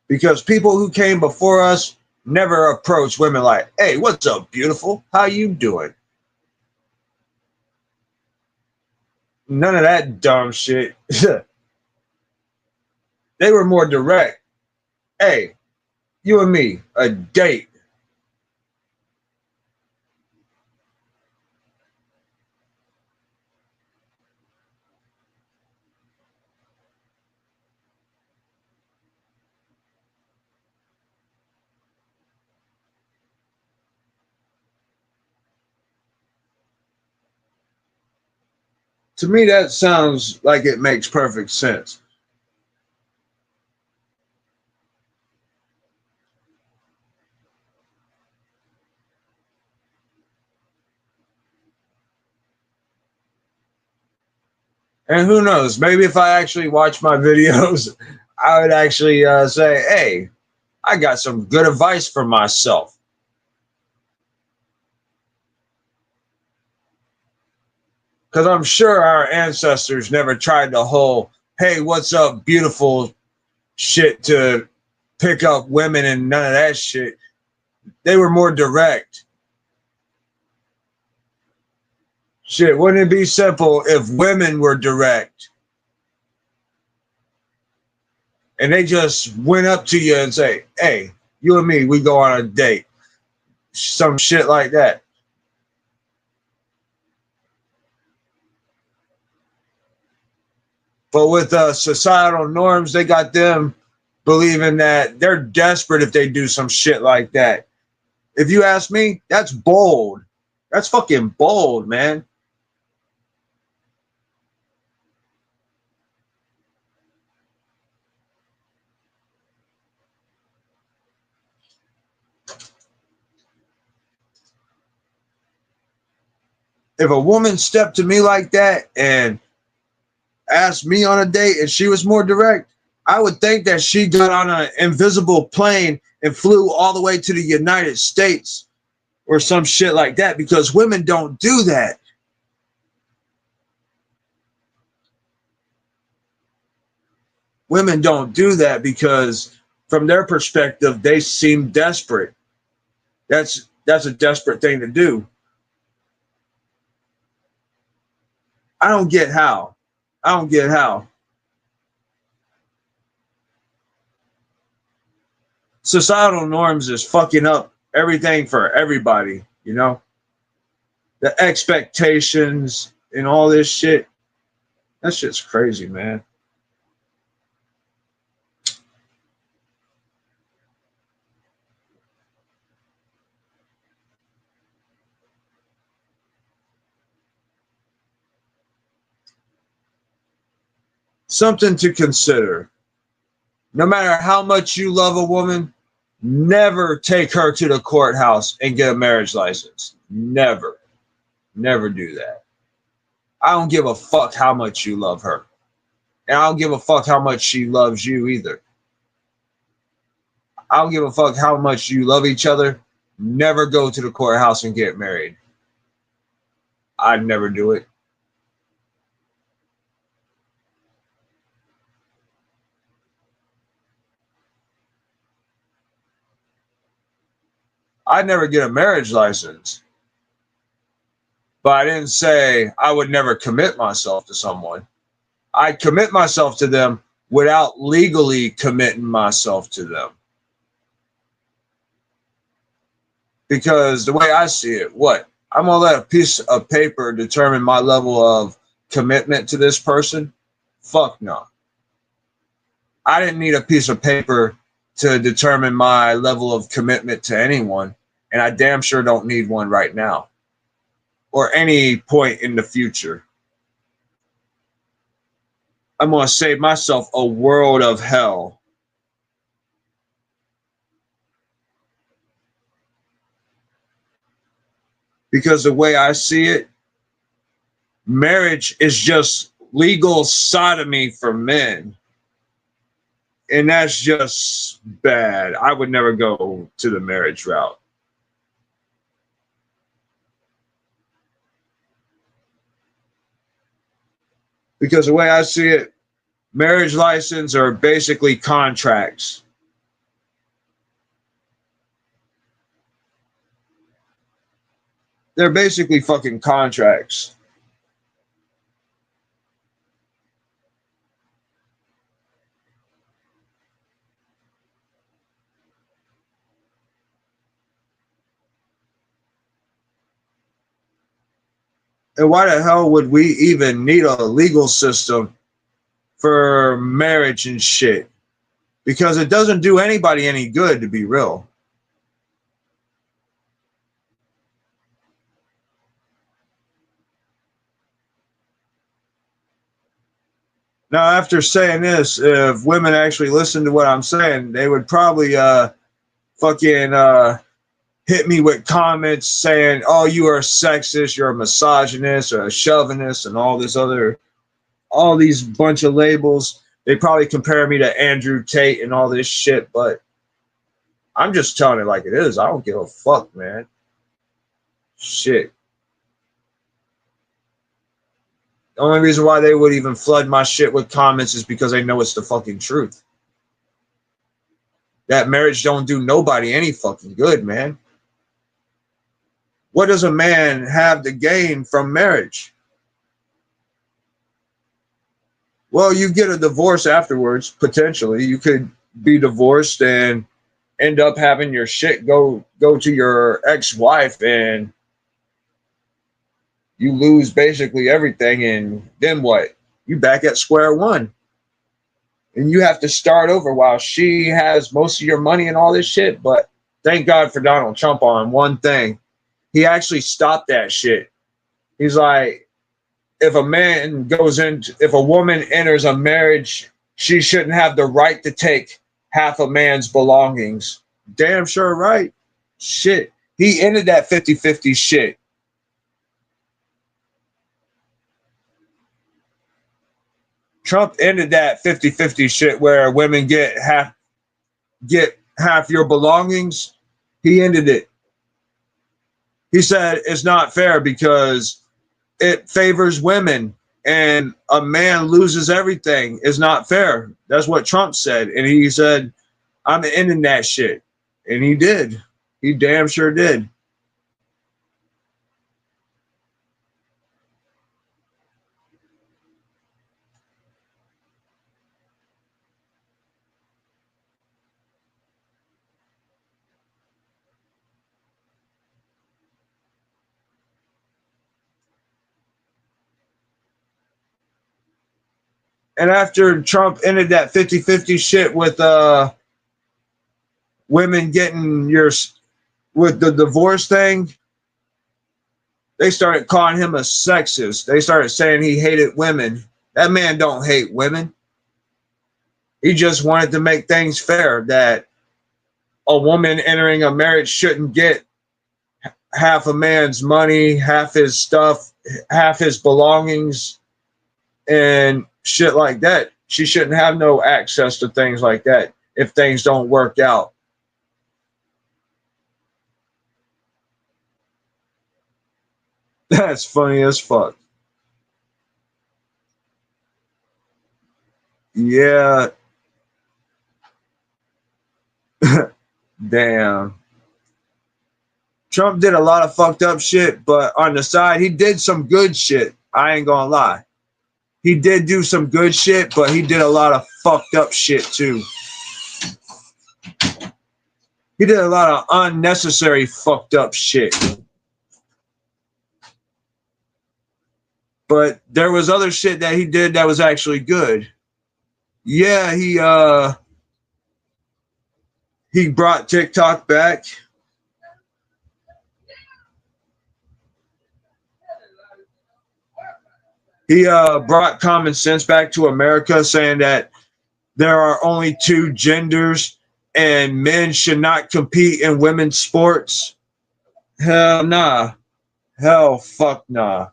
Because people who came before us never approached women like, hey, what's up, beautiful? How you doing? None of that dumb shit. They were more direct. Hey, you and me, a date. To me, that sounds like it makes perfect sense. And who knows? Maybe if I actually watch my videos, I would actually say, hey, I got some good advice for myself. Because I'm sure our ancestors never tried the whole, hey, what's up, beautiful shit to pick up women and none of that shit. They were more direct. Shit, wouldn't it be simple if women were direct and they just went up to you and say, hey, you and me, we go on a date. Some shit like that. But with societal norms, they got them believing that they're desperate if they do some shit like that. If you ask me, that's bold. That's fucking bold, man. If a woman stepped to me like that and asked me on a date and she was more direct, I would think that she got on an invisible plane and flew all the way to the United States or some shit like that, because women don't do that. Women don't do that because from their perspective, they seem desperate. That's a desperate thing to do. I don't get how. I don't get how. Societal norms is fucking up everything for everybody, you know? The expectations and all this shit. That shit's crazy, man. Something to consider. No matter how much you love a woman, never take her to the courthouse and get a marriage license. Never. Never do that. I don't give a fuck how much you love her. And I don't give a fuck how much she loves you either. I don't give a fuck how much you love each other. Never go to the courthouse and get married. I'd never do it. I'd never get a marriage license. But I didn't say I would never commit myself to someone. I'd commit myself to them without legally committing myself to them. Because the way I see it, what? I'm going to let a piece of paper determine my level of commitment to this person? Fuck no. I didn't need a piece of paper to determine my level of commitment to anyone. And I damn sure don't need one right now or any point in the future. I'm going to save myself a world of hell. Because the way I see it, marriage is just legal sodomy for men. And that's just bad. I would never go to the marriage route. Because the way I see it, marriage license are basically contracts. They're basically fucking contracts. And why the hell would we even need a legal system for marriage and shit? Because it doesn't do anybody any good, to be real. Now, after saying this, if women actually listen to what I'm saying, they would probably fucking hit me with comments saying, "Oh, you are a sexist, you're a misogynist, or a chauvinist, and all these bunch of labels." They probably compare me to Andrew Tate and all this shit, but I'm just telling it like it is. I don't give a fuck, man. Shit. The only reason why they would even flood my shit with comments is because they know it's the fucking truth. That marriage don't do nobody any fucking good, man. What does a man have to gain from marriage? Well, you get a divorce afterwards, potentially. You could be divorced and end up having your shit go to your ex-wife, and you lose basically everything, and then what? You back at square one. And you have to start over while she has most of your money and all this shit. But thank God for Donald Trump on one thing. He actually stopped that shit. He's like, if a woman enters a marriage, she shouldn't have the right to take half a man's belongings. Damn sure right. Shit. He ended that 50-50 shit. Trump ended that 50-50 shit where women get half your belongings. He ended it. He said it's not fair because it favors women and a man loses everything. It's not fair. That's what Trump said. And he said, I'm ending that shit. And he did. He damn sure did. And after Trump ended that 50-50 shit with women getting with the divorce thing, they started calling him a sexist. They started saying he hated women. That man don't hate women. He just wanted to make things fair, that a woman entering a marriage shouldn't get half a man's money, half his stuff, half his belongings, and shit like that. She shouldn't have no access to things like that if things don't work out. That's funny as fuck. Yeah. Damn. Trump did a lot of fucked up shit, but on the side, he did some good shit. I ain't gonna lie. He did do some good shit, but he did a lot of fucked up shit too. He did a lot of unnecessary fucked up shit. But there was other shit that he did that was actually good. Yeah, he brought TikTok back. He brought common sense back to America, saying that there are only two genders and men should not compete in women's sports. Hell nah. Hell fuck nah.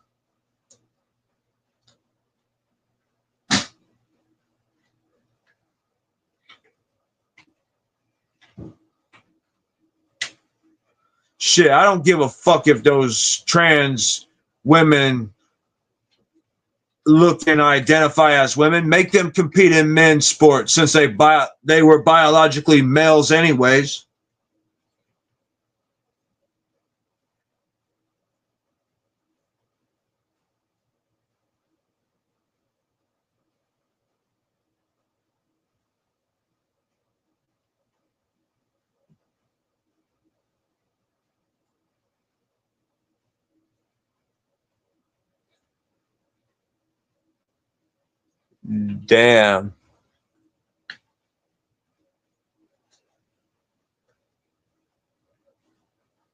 Shit, I don't give a fuck if those trans women look and identify as women. Make them compete in men's sports since they were biologically males anyways. Damn.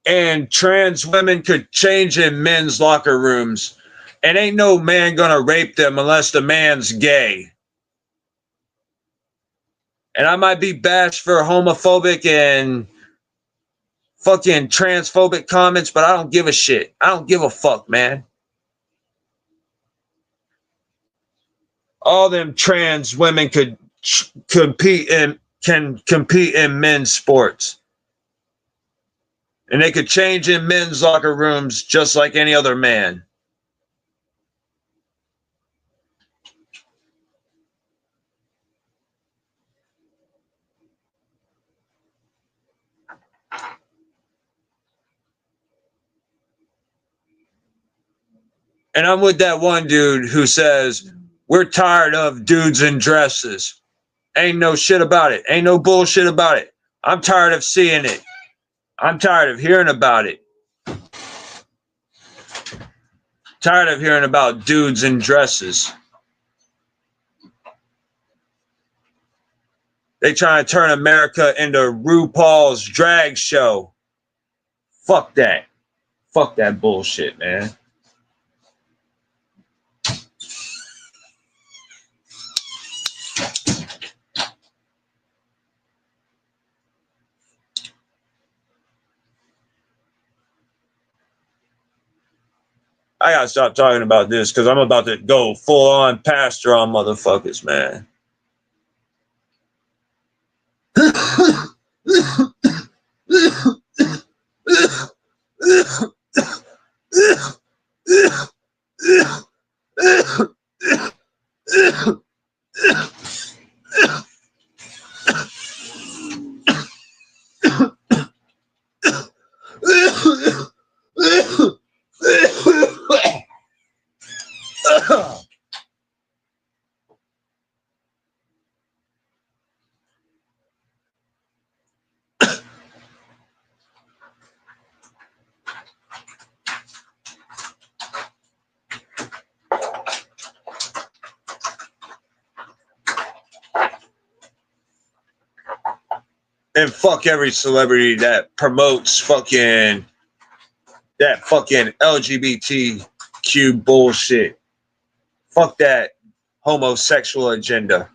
And trans women could change in men's locker rooms. And ain't no man gonna rape them unless the man's gay. And I might be bashed for homophobic and fucking transphobic comments, but I don't give a shit. I don't give a fuck, man. All them trans women could compete in men's sports. And they could change in men's locker rooms just like any other man. And I'm with that one dude who says, we're tired of dudes in dresses. Ain't no shit about it. Ain't no bullshit about it. I'm tired of seeing it. I'm tired of hearing about it. Tired of hearing about dudes in dresses. They trying to turn America into RuPaul's drag show. Fuck that. Fuck that bullshit, man. I gotta stop talking about this because I'm about to go full on pastor on motherfuckers, man. And fuck every celebrity that promotes fucking LGBTQ bullshit. Fuck that homosexual agenda.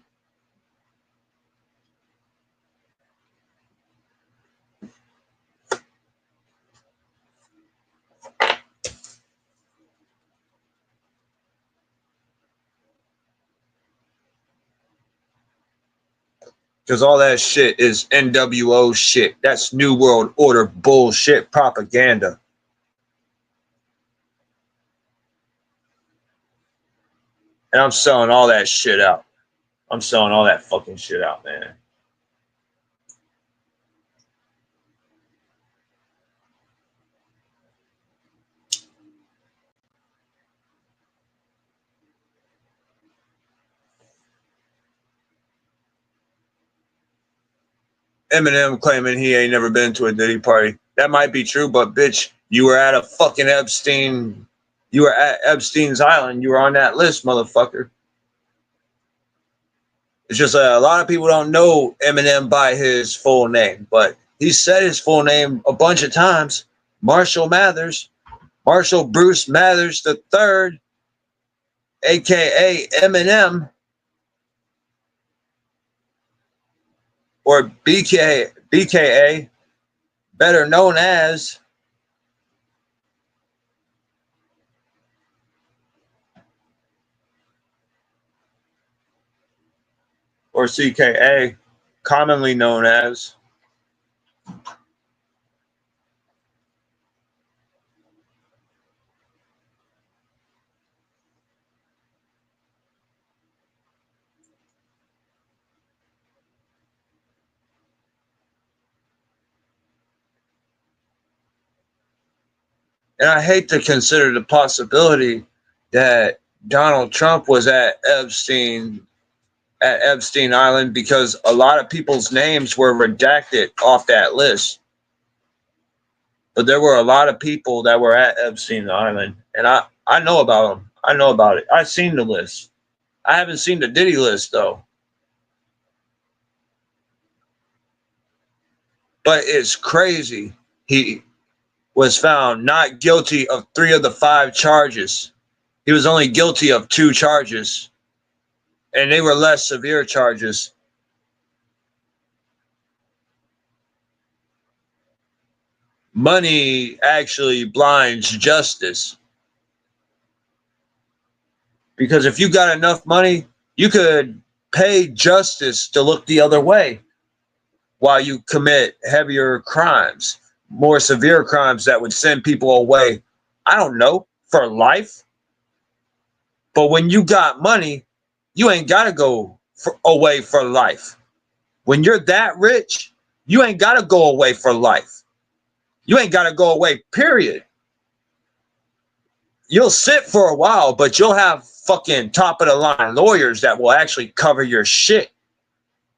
Because all that shit is NWO shit. That's New World Order bullshit propaganda. And I'm selling all that shit out. I'm selling all that fucking shit out, man. Eminem claiming he ain't never been to a Diddy party. That might be true, but bitch, you were at a fucking Epstein. You were at Epstein's Island. You were on that list, motherfucker. It's just a lot of people don't know Eminem by his full name, but he said his full name a bunch of times. Marshall Mathers, Marshall Bruce Mathers III, aka Eminem, or BKA, better known as or CKA, commonly known as. And I hate to consider the possibility that Donald Trump was at Epstein Island because a lot of people's names were redacted off that list. But there were a lot of people that were at Epstein Island, and I know about them. I know about it. I've seen the list. I haven't seen the Diddy list though. But it's crazy. He was found not guilty of 3 of the 5 charges. He was only guilty of 2 charges, and they were less severe charges. Money actually blinds justice. Because if you got enough money, you could pay justice to look the other way while you commit heavier crimes, more severe crimes that would send people away, I don't know, for life. But when you got money, you ain't got to go away for life. When you're that rich, you ain't got to go away for life. You ain't got to go away, period. You'll sit for a while, but you'll have fucking top of the line lawyers that will actually cover your shit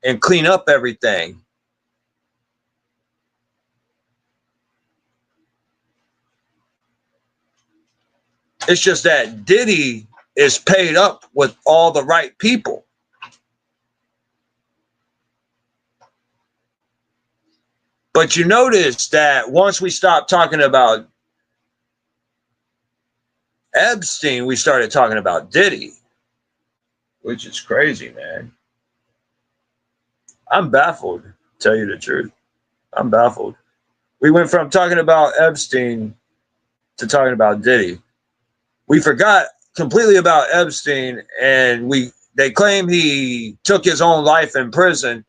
and clean up everything. It's just that Diddy is paid up with all the right people. But you notice that once we stopped talking about Epstein, we started talking about Diddy, which is crazy, man. I'm baffled, to tell you the truth. I'm baffled. We went from talking about Epstein to talking about Diddy. We forgot completely about Epstein, and they claim he took his own life in prison,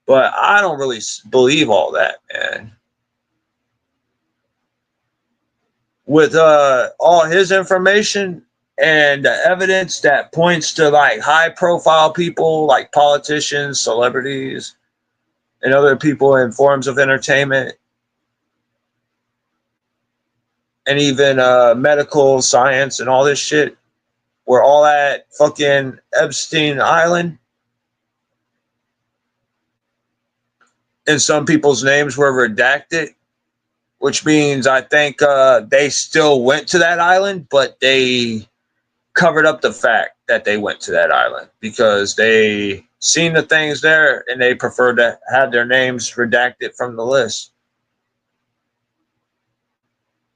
but I don't really believe all that, man. With all his information and the evidence that points to like high profile people like politicians, celebrities, and other people in forms of entertainment, and even medical science and all this shit, we're all at fucking Epstein Island. And some people's names were redacted, which means I think they still went to that island, but they covered up the fact that they went to that island because they seen the things there and they preferred to have their names redacted from the list.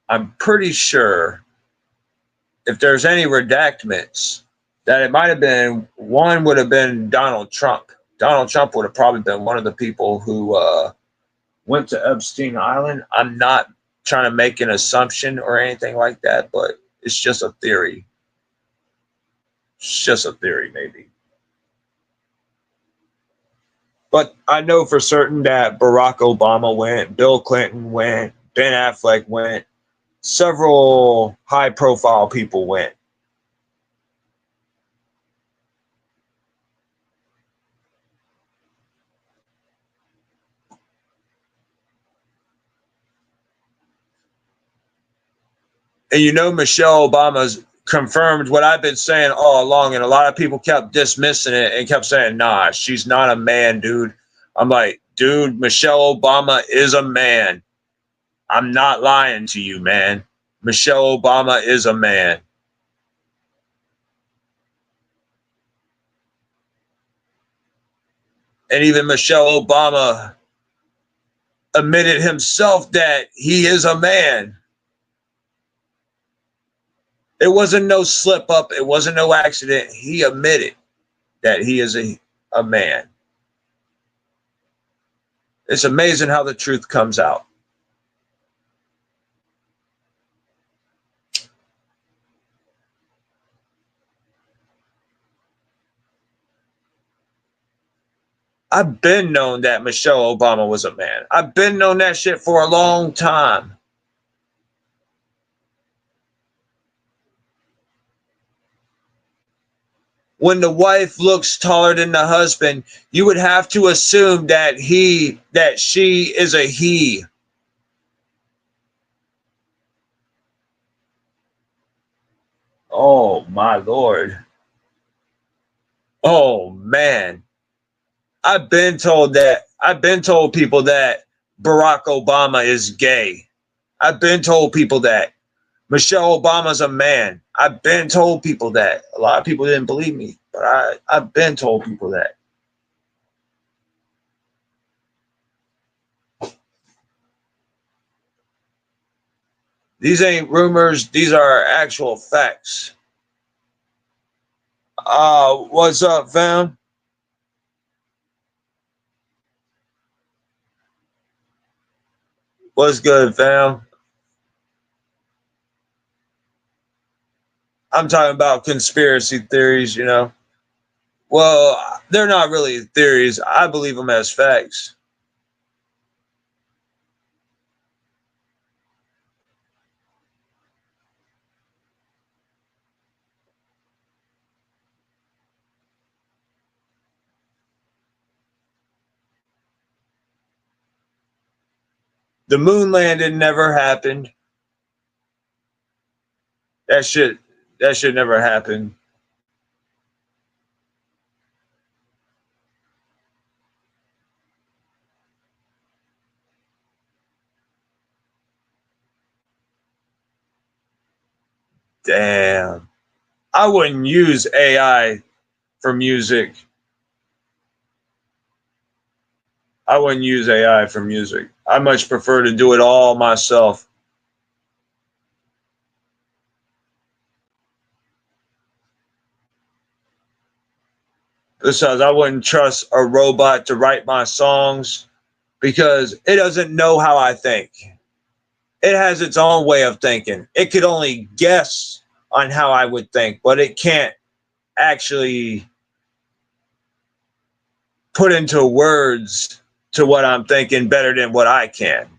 I'm pretty sure if there's any redactments that it might have been, one would have been Donald Trump. Donald Trump would have probably been one of the people who went to Epstein Island. I'm not trying to make an assumption or anything like that, but it's just a theory. It's just a theory, maybe. But I know for certain that Barack Obama went, Bill Clinton went, Ben Affleck went, several high-profile people went. And you know, Michelle Obama's confirmed what I've been saying all along, and a lot of people kept dismissing it and kept saying, nah, she's not a man, dude. I'm like, dude, Michelle Obama is a man. I'm not lying to you, man. Michelle Obama is a man. And even Michelle Obama admitted himself that he is a man. It wasn't no slip up. It wasn't no accident. He admitted that he is a man. It's amazing how the truth comes out. I've been known that Michelle Obama was a man. I've been known that shit for a long time. When the wife looks taller than the husband, you would have to assume that she is a he. Oh my Lord. Oh man. I've been told people that Barack Obama is gay. I've been told people that. Michelle Obama's a man. I've been told people that. A lot of people didn't believe me, but I've been told people that. These ain't rumors. These are actual facts. What's up, fam? What's good, fam? I'm talking about conspiracy theories, you know. Well, they're not really theories. I believe them as facts. The moon landing never happened. That shit never happened. Damn. I wouldn't use AI for music. I wouldn't use AI for music. I much prefer to do it all myself. Besides, I wouldn't trust a robot to write my songs because it doesn't know how I think. It has its own way of thinking. It could only guess on how I would think, but it can't actually put into words to what I'm thinking better than what I can.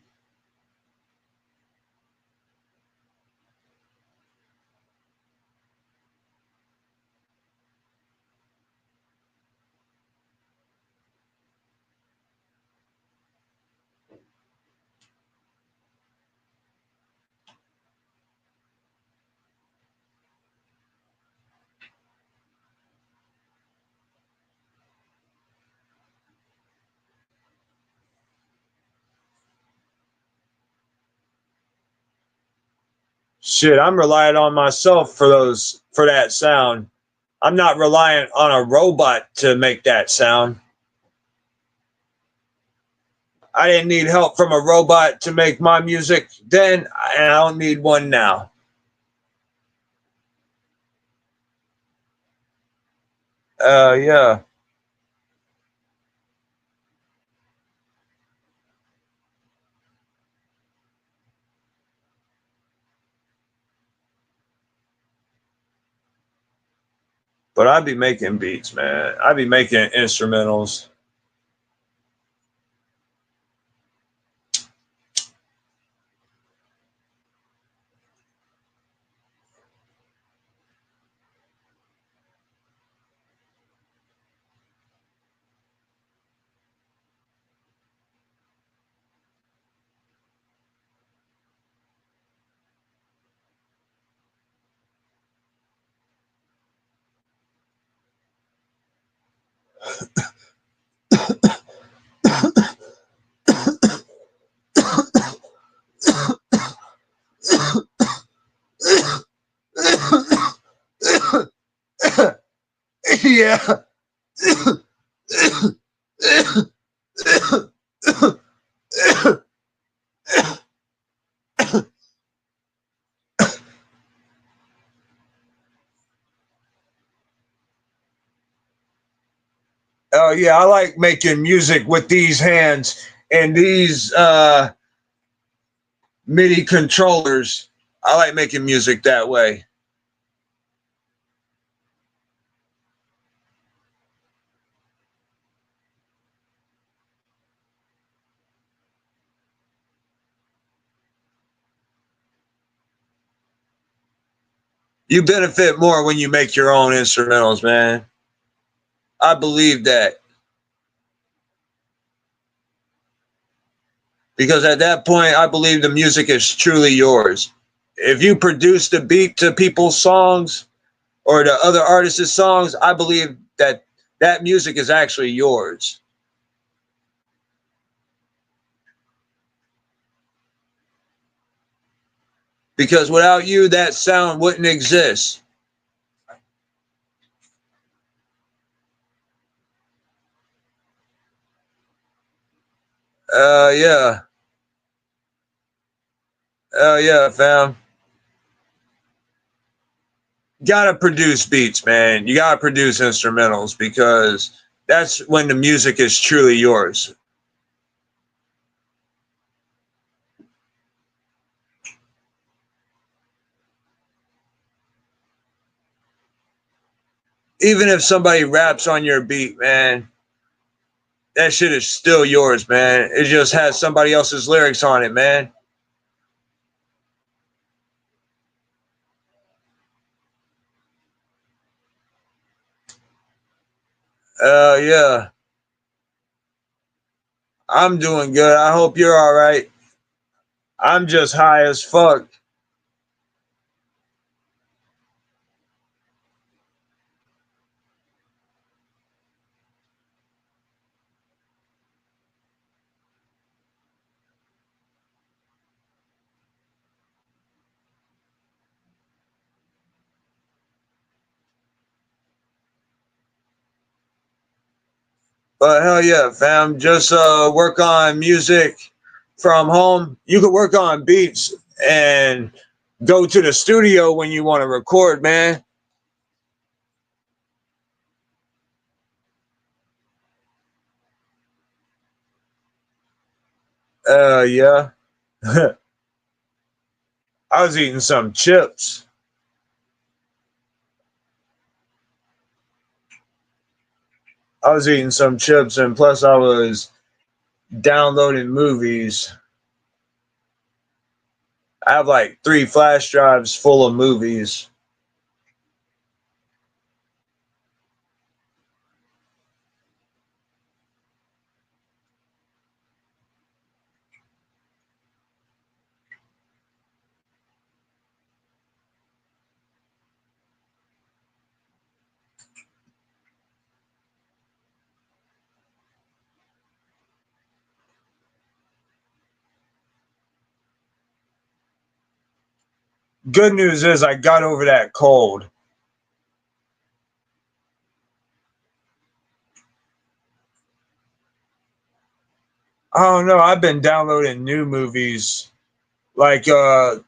Shit, I'm relying on myself for that sound. I'm not reliant on a robot to make that sound. I didn't need help from a robot to make my music then, and I don't need one now. Yeah. But I'd be making beats, man. I'd be making instrumentals. Yeah. Oh yeah, I like making music with these hands and these MIDI controllers. I like making music that way. You benefit more when you make your own instrumentals, man. I believe that. Because at that point, I believe the music is truly yours. If you produce the beat to people's songs or the other artists' songs, I believe that that music is actually yours. because without you, that sound wouldn't exist. Yeah. Yeah, fam. Gotta produce beats, man. You gotta produce instrumentals because that's when the music is truly yours. Even if somebody raps on your beat, man, that shit is still yours, man. It just has somebody else's lyrics on it, man. Yeah. I'm doing good. I hope you're all right. I'm just high as fuck. But hell yeah, fam. Just work on music from home. You could work on beats and go to the studio when you want to record, man. Yeah. I was eating some chips. I was eating some chips, and plus I was downloading movies. I have like 3 flash drives full of movies. Good news is I got over that cold. I don't know. I've been downloading new movies. Like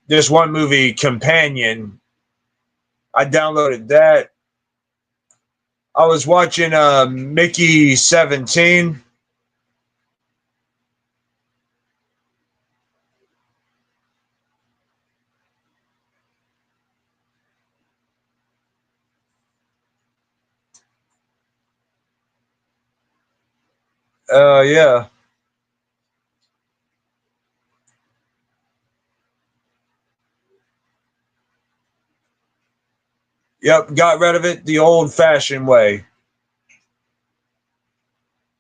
this one movie, Companion. I downloaded that. I was watching Mickey 17. Yeah. Yep, got rid of it the old fashioned way.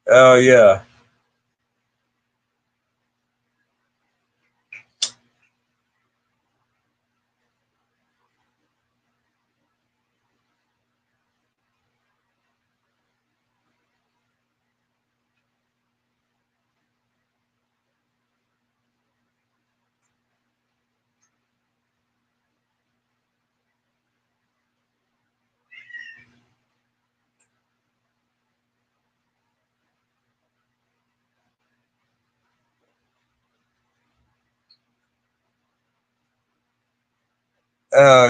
Yeah.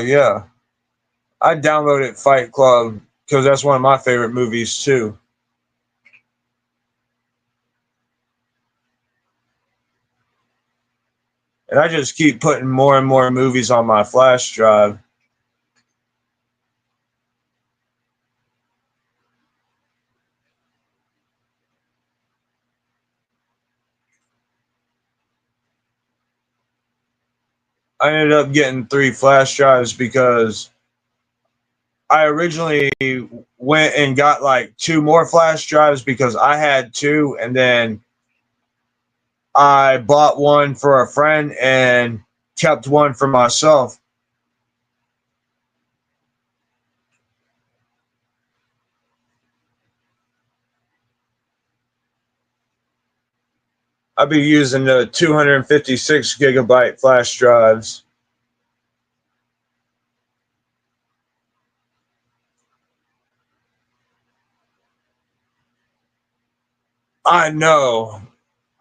Yeah. I downloaded Fight Club because that's one of my favorite movies too. And I just keep putting more and more movies on my flash drive. I ended up getting 3 flash drives because I originally went and got like 2 more flash drives because I had two, and then I bought one for a friend and kept one for myself. I'd be using the 256 gigabyte flash drives. I know.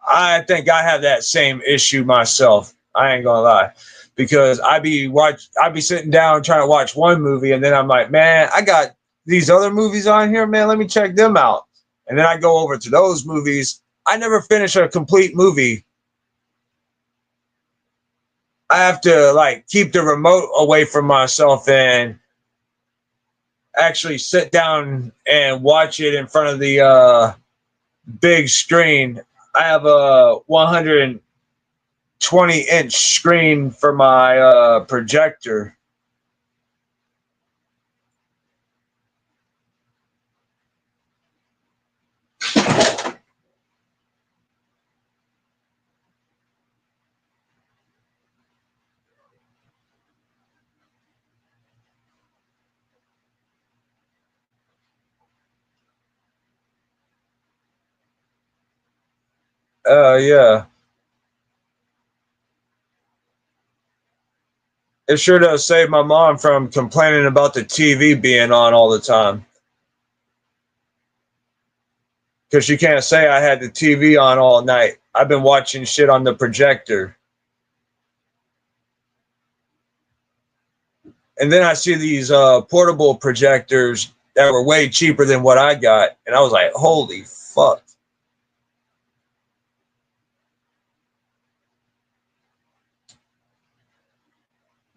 I think I have that same issue myself. I ain't gonna lie, because I be sitting down trying to watch one movie, and then I'm like, man, I got these other movies on here, man. Let me check them out. And then I go over to those movies. I never finish a complete movie. I have to like keep the remote away from myself and actually sit down and watch it in front of the big screen. I have a 120-inch screen for my projector. Yeah, it sure does save my mom from complaining about the TV being on all the time. Because you can't say I had the TV on all night. I've been watching shit on the projector. And then I see these portable projectors that were way cheaper than what I got. And I was like, holy fuck.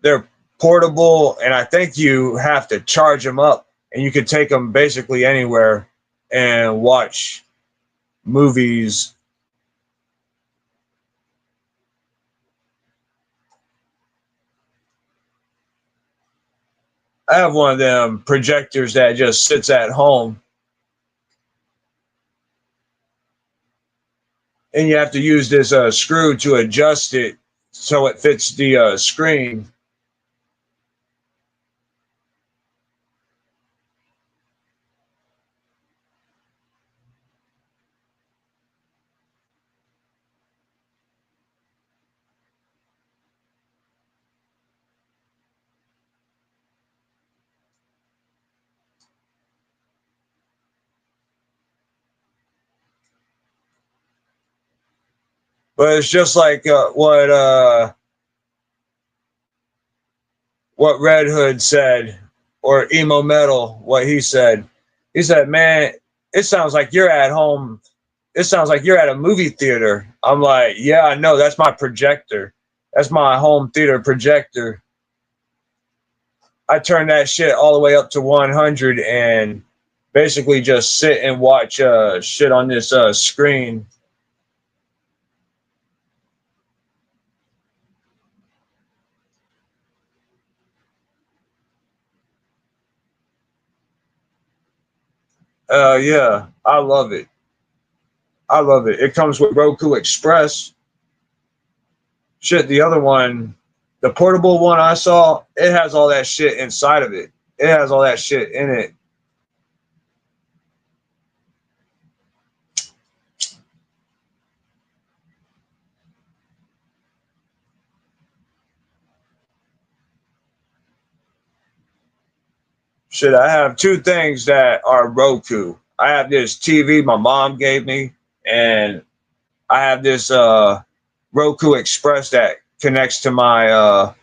They're portable, and I think you have to charge them up. And you could take them basically anywhere and watch movies. I have one of them projectors that just sits at home, and you have to use this screw to adjust it so it fits the screen. But it's just like what Red Hood said, or Emo Metal, what he said. He said, "Man, it sounds like you're at home. It sounds like you're at a movie theater." I'm like, "Yeah, I know. That's my projector. That's my home theater projector. I turn that shit all the way up to 100 and basically just sit and watch shit on this screen." Yeah, I love it. I love it. It comes with Roku Express. Shit, the other one, the portable one I saw, it has all that shit inside of it. It has all that shit in it. Shit, I have two things that are Roku. I have this TV my mom gave me, and I have this Roku Express that connects to my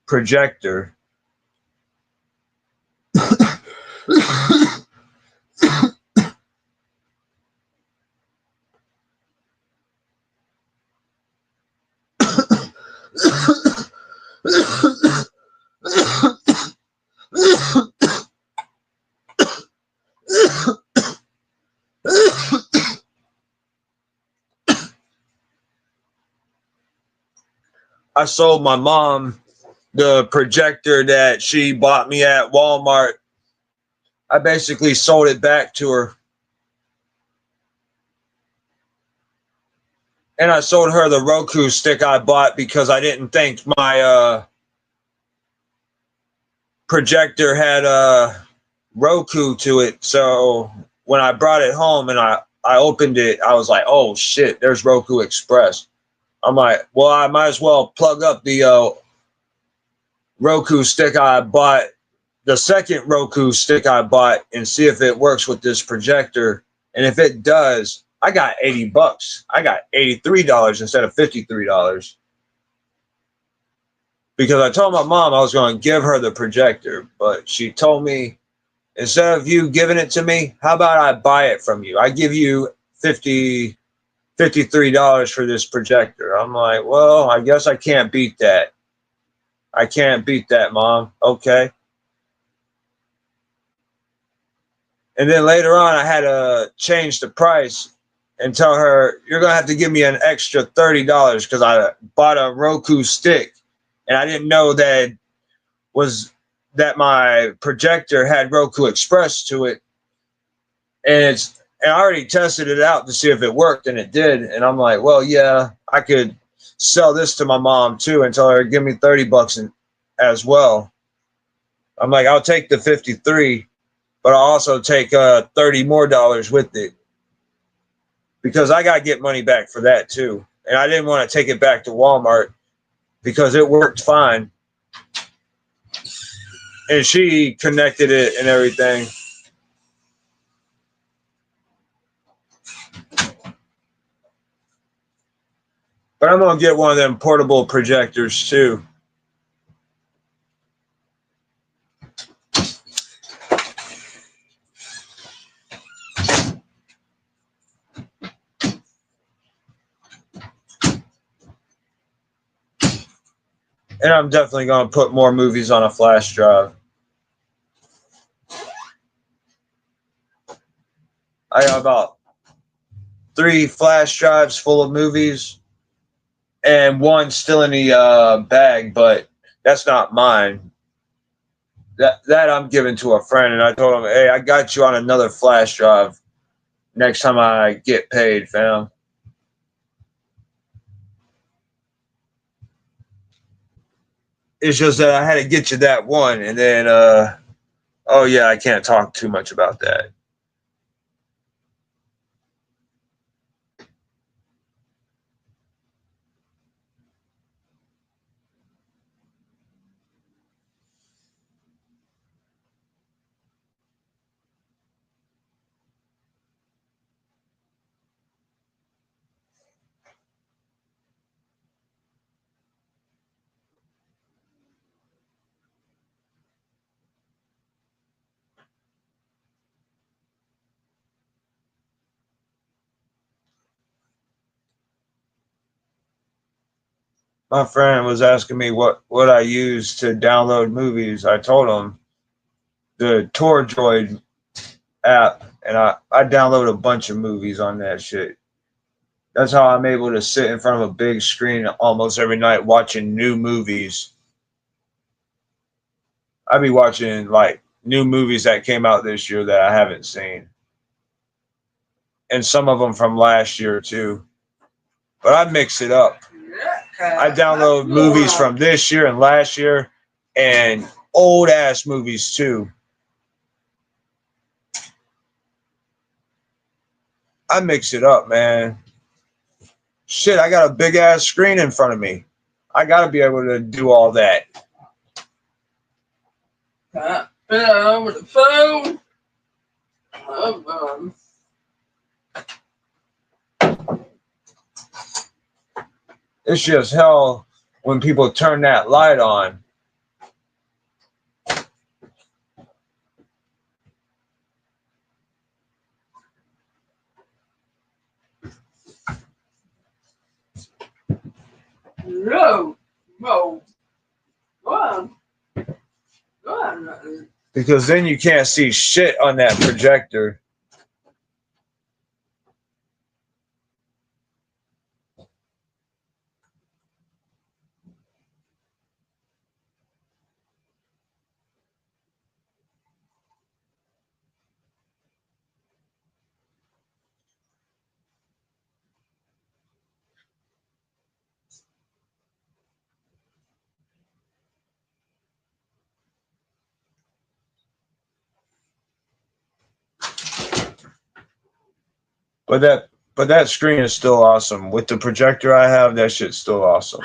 projector. I sold my mom the projector that she bought me at Walmart. I basically sold it back to her. And I sold her the Roku stick I bought because I didn't think my projector had Roku to it. So when I brought it home and I opened it, I was like, oh shit, there's Roku Express. I'm like, well, I might as well plug up the Roku stick I bought, the second Roku stick I bought, and see if it works with this projector. And if it does, I got $80. I got $83 instead of $53. Because I told my mom I was going to give her the projector, but she told me, instead of you giving it to me, how about I buy it from you? I give you $53 for this projector. I'm like, well, I guess I can't beat that. I can't beat that, Mom. Okay. And then later on, I had to change the price and tell her, you're going to have to give me an extra $30 because I bought a Roku stick. And I didn't know that my projector had Roku Express to it. And I already tested it out to see if it worked, and it did. And I'm like, well, yeah, I could sell this to my mom too and tell her, give me $30 as well. I'm like, I'll take the 53, but I'll also take $30 more with it because I got to get money back for that too. And I didn't want to take it back to Walmart because it worked fine. And she connected it and everything. But I'm going to get one of them portable projectors too. And I'm definitely going to put more movies on a flash drive. I got about 3 flash drives full of movies and one still in the bag, but that's not mine. That I'm giving to a friend, and I told him, hey, I got you on another flash drive next time I get paid, fam. It's just that I had to get you that one, and then, oh yeah, I can't talk too much about that. My friend was asking me what I use to download movies. I told him the TorDroid app, and I download a bunch of movies on that shit. That's how I'm able to sit in front of a big screen almost every night watching new movies. I be watching like new movies that came out this year that I haven't seen, and some of them from last year too. But I mix it up. I download movies from this year and last year, and old ass movies too. I mix it up, man. Shit, I got a big ass screen in front of me. I gotta be able to do all that. Over the phone. Oh, It's just hell when people turn that light on. no. No. Go on. Go on. Because then you can't see shit on that projector. But that screen is still awesome. With the projector I have, that shit's still awesome.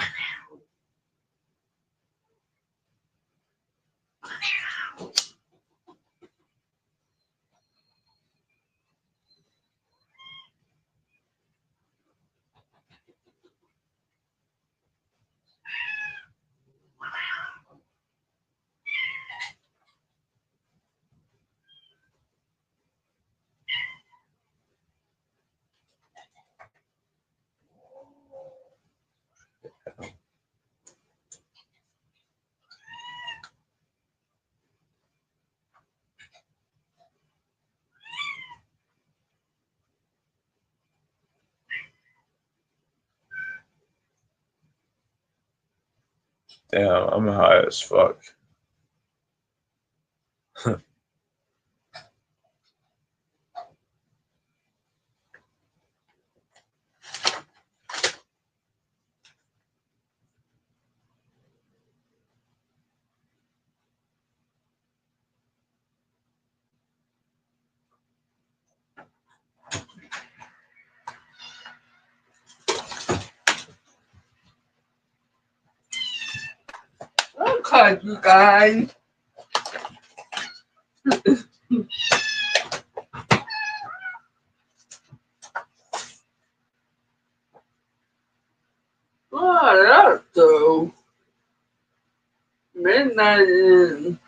Damn, I'm high as fuck. Okay, you guys. Oh, that's so. Midnight and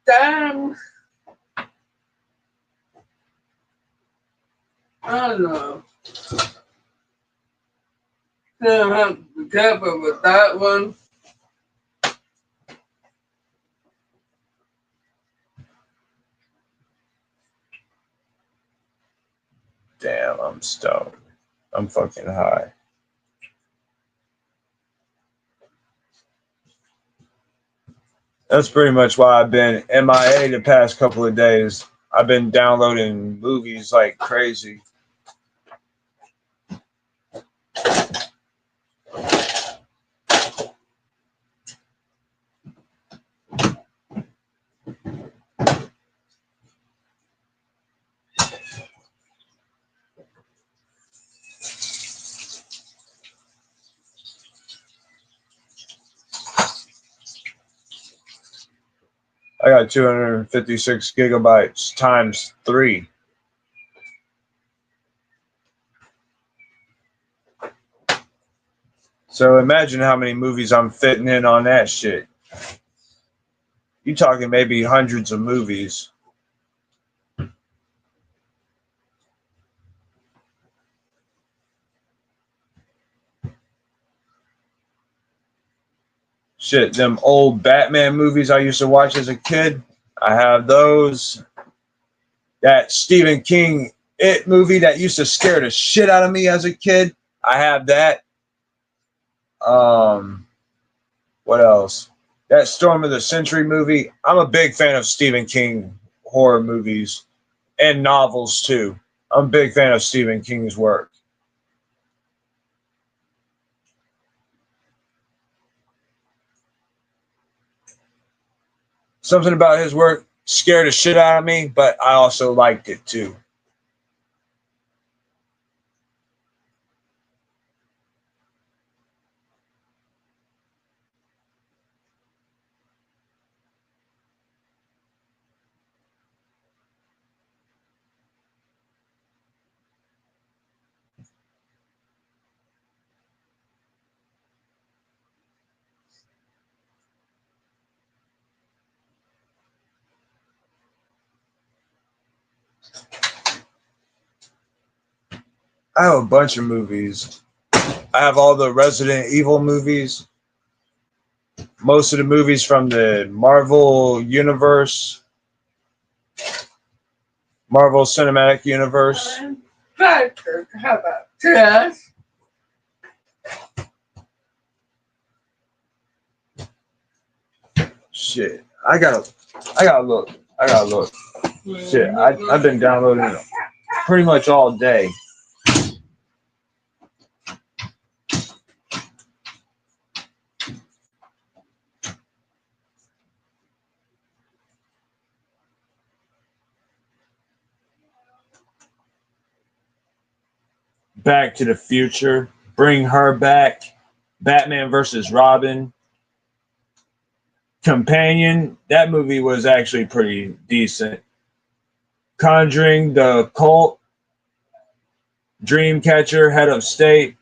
damn. I don't know. Still have to be careful with that one. Damn, I'm stoned. I'm fucking high. That's pretty much why I've been MIA the past couple of days. I've been downloading movies like crazy. I got 256 gigabytes times 3. So imagine how many movies I'm fitting in on that shit. You talking maybe hundreds of movies. Shit, them old Batman movies I used to watch as a kid, I have those. That Stephen King It movie that used to scare the shit out of me as a kid, I have that. What else? That Storm of the Century movie. I'm a big fan of Stephen King horror movies and novels too. I'm a big fan of Stephen King's work. Something about his work scared the shit out of me, but I also liked it too. I have a bunch of movies. I have all the Resident Evil movies, most of the movies from the Marvel Cinematic Universe. Patrick, how about this? Shit, I gotta look. Shit, I've been downloading it pretty much all day. Back to the Future, Bring Her Back, Batman versus Robin, Companion. That movie was actually pretty decent. Conjuring, The Cult, Dreamcatcher, Head of State,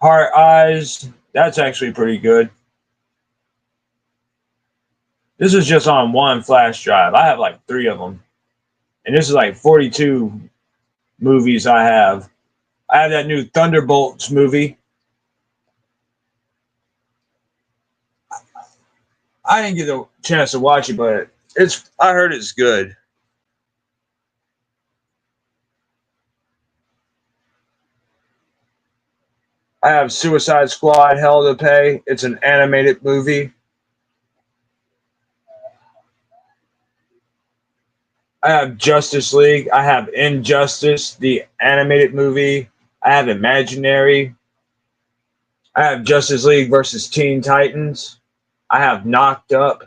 Heart Eyes. That's actually pretty good. This is just on one flash drive. I have like 3 of them. And this is like 42 movies I have. I have that new Thunderbolts movie. I didn't get a chance to watch it, but I heard it's good. I have Suicide Squad Hell to Pay. It's an animated movie. I have Justice League. I have Injustice, the animated movie. I have Imaginary. I have Justice League versus Teen Titans. I have Knocked Up.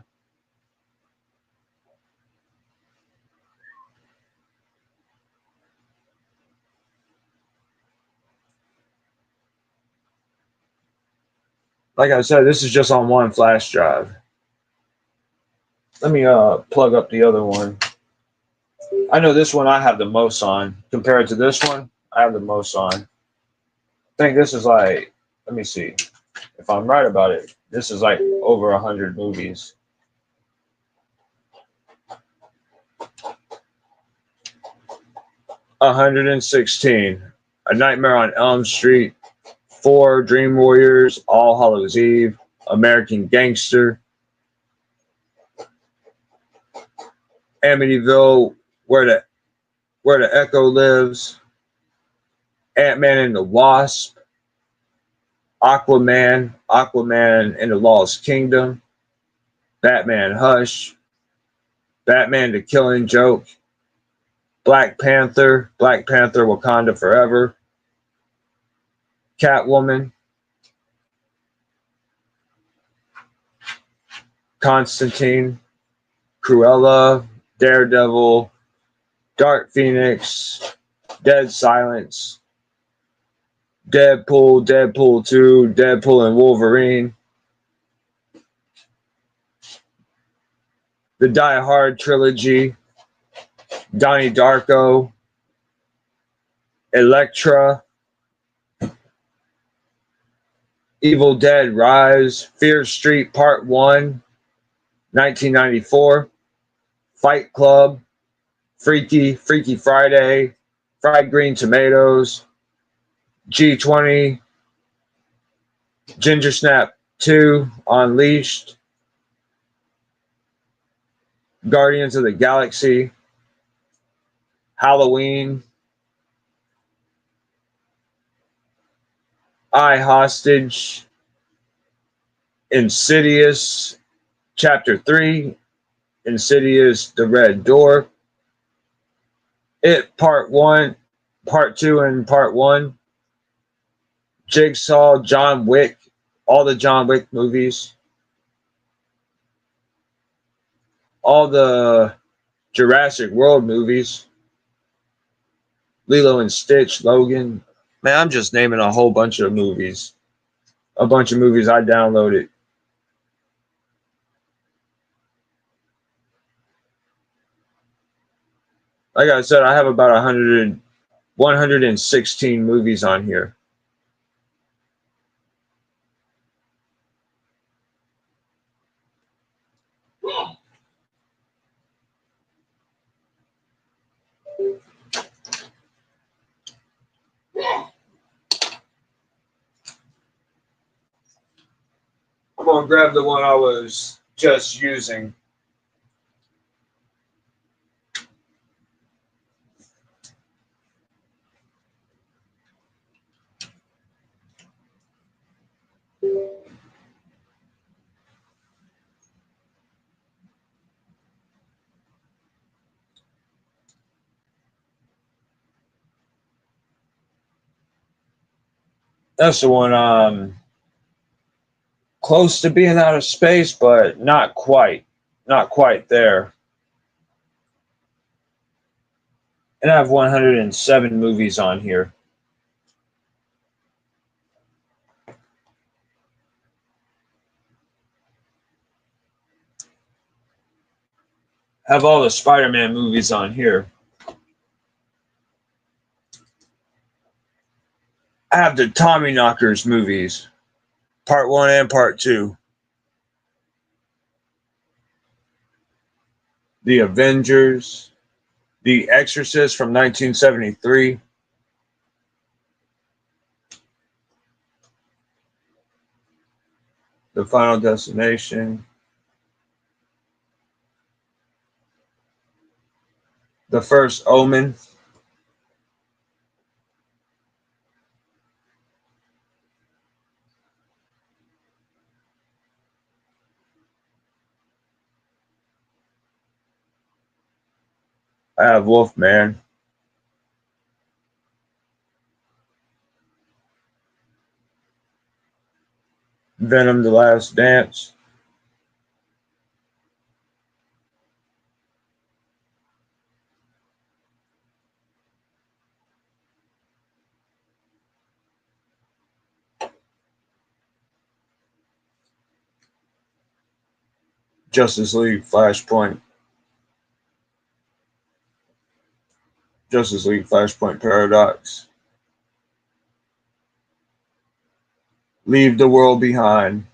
Like I said, this is just on one flash drive. Let me plug up the other one. I know this one I have the most on. Compared to this one, I have the most on. I think this is like, let me see. If I'm right about it, this is like over 100 movies. $116. A Nightmare on Elm Street. 4. Dream Warriors. All Hallows Eve. American Gangster. Amityville. Where the Echo Lives. Ant-Man and the Wasp. Aquaman. Aquaman and the Lost Kingdom. Batman Hush. Batman the Killing Joke. Black Panther. Black Panther Wakanda Forever. Catwoman. Constantine. Cruella. Daredevil. Dark Phoenix. Dead Silence. Deadpool. Deadpool 2. Deadpool and Wolverine. The Die Hard trilogy. Donnie Darko. Elektra. Evil Dead Rise. Fear Street Part 1. 1994. Fight Club. Freaky. Freaky Friday. Fried Green Tomatoes. G20. Ginger Snap 2. Unleashed. Guardians of the Galaxy. Halloween. I Hostage. Insidious. Chapter 3. Insidious The Red Door. It Part 1. Part 2 and Part 1. Jigsaw. John Wick. All the John Wick movies. All the Jurassic World movies. Lilo and Stitch. Logan. Man, I'm just naming a whole bunch of movies. A bunch of movies I downloaded. Like I said, I have about 116 movies on here. I'm going to grab the one I was just using. That's the one close to being out of space, but not quite. Not quite there. And I have 107 movies on here. Have all the Spider-Man movies on here. I have the Tommy Knockers movies. Part 1 and Part 2. The Avengers. The Exorcist from 1973. The Final Destination. The First Omen. I have Wolfman. Venom: The Last Dance. Justice League Flashpoint. Justice League Flashpoint Paradox. Leave the World Behind.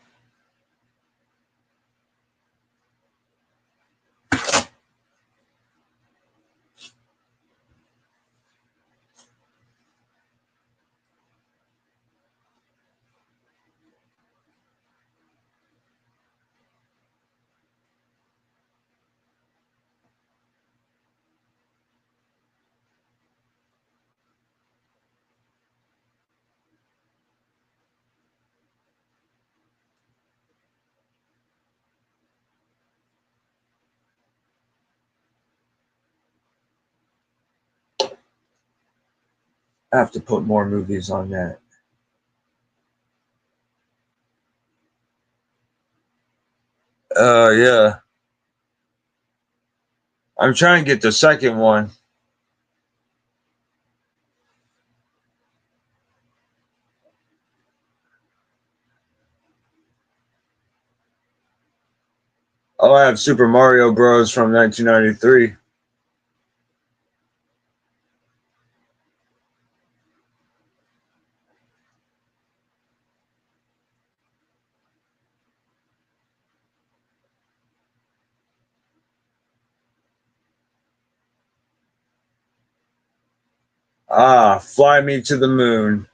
I have to put more movies on that. Yeah. I'm trying to get the second one. Oh, I have Super Mario Bros. From 1993. Fly Me to the Moon.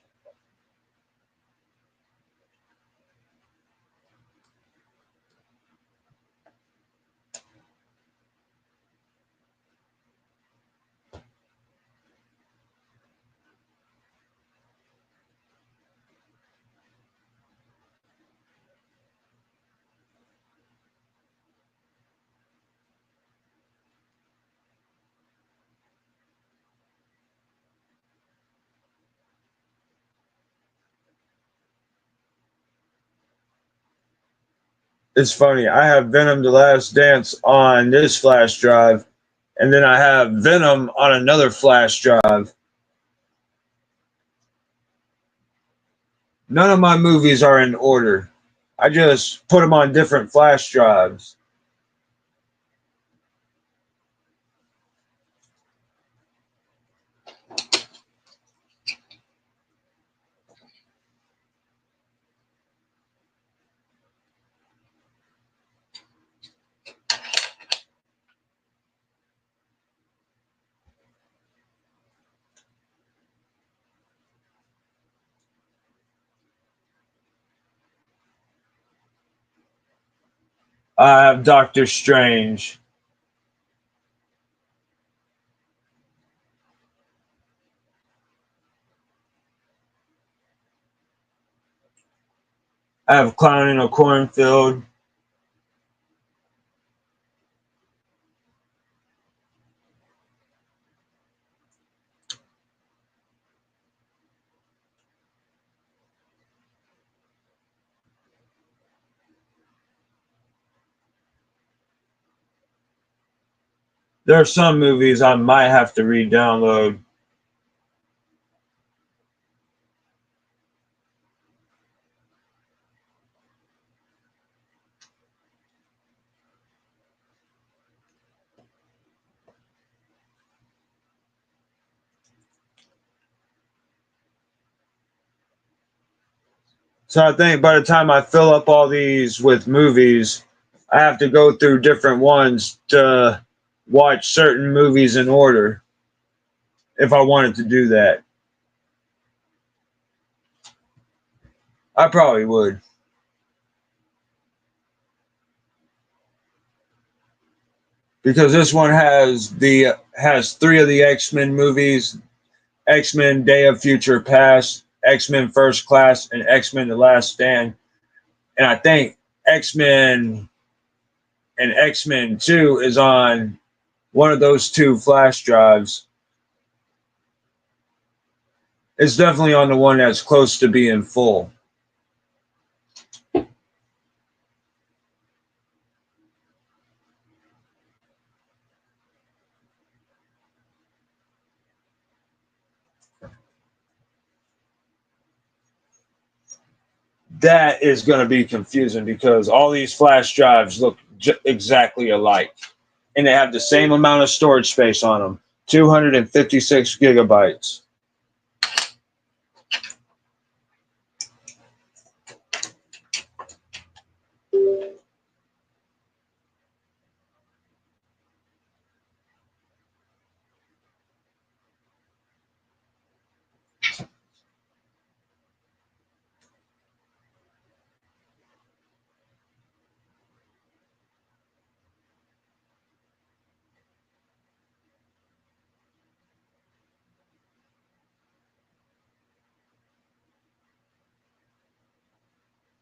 It's funny. I have Venom: The Last Dance on this flash drive, and then I have Venom on another flash drive. None of my movies are in order. I just put them on different flash drives. I have Doctor Strange. I have Clown in a Cornfield. There are some movies I might have to re-download. So I think by the time I fill up all these with movies, I have to go through different ones to watch certain movies in order if I wanted to do that. I probably would. Because this one has three of the X-Men movies: X-Men Day of Future Past, X-Men First Class, and X-Men The Last Stand. And I think X-Men and X-Men 2 is on one of those two flash drives is definitely on the one that's close to being full. That is going to be confusing because all these flash drives look exactly alike. And they have the same amount of storage space on them, 256 gigabytes.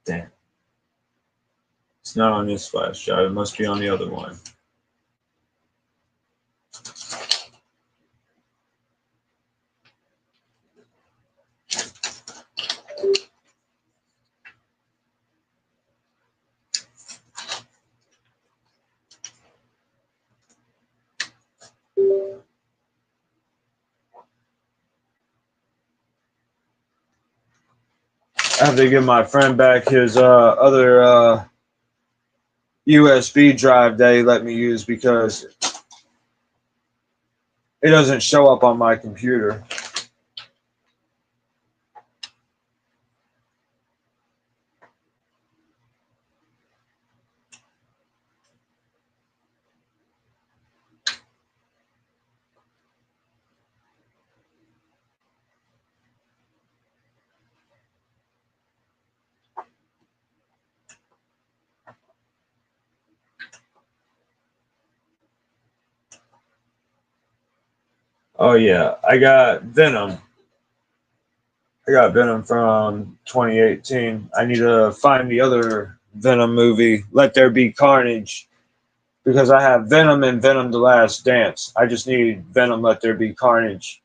Damn. It's not on this flash drive. It must be on the other one. I have to give my friend back his other USB drive that he let me use because it doesn't show up on my computer. Oh yeah, I got Venom. I got Venom from 2018. I need to find the other Venom movie, Let There Be Carnage, because I have Venom and Venom The Last Dance. I just need Venom Let There Be Carnage.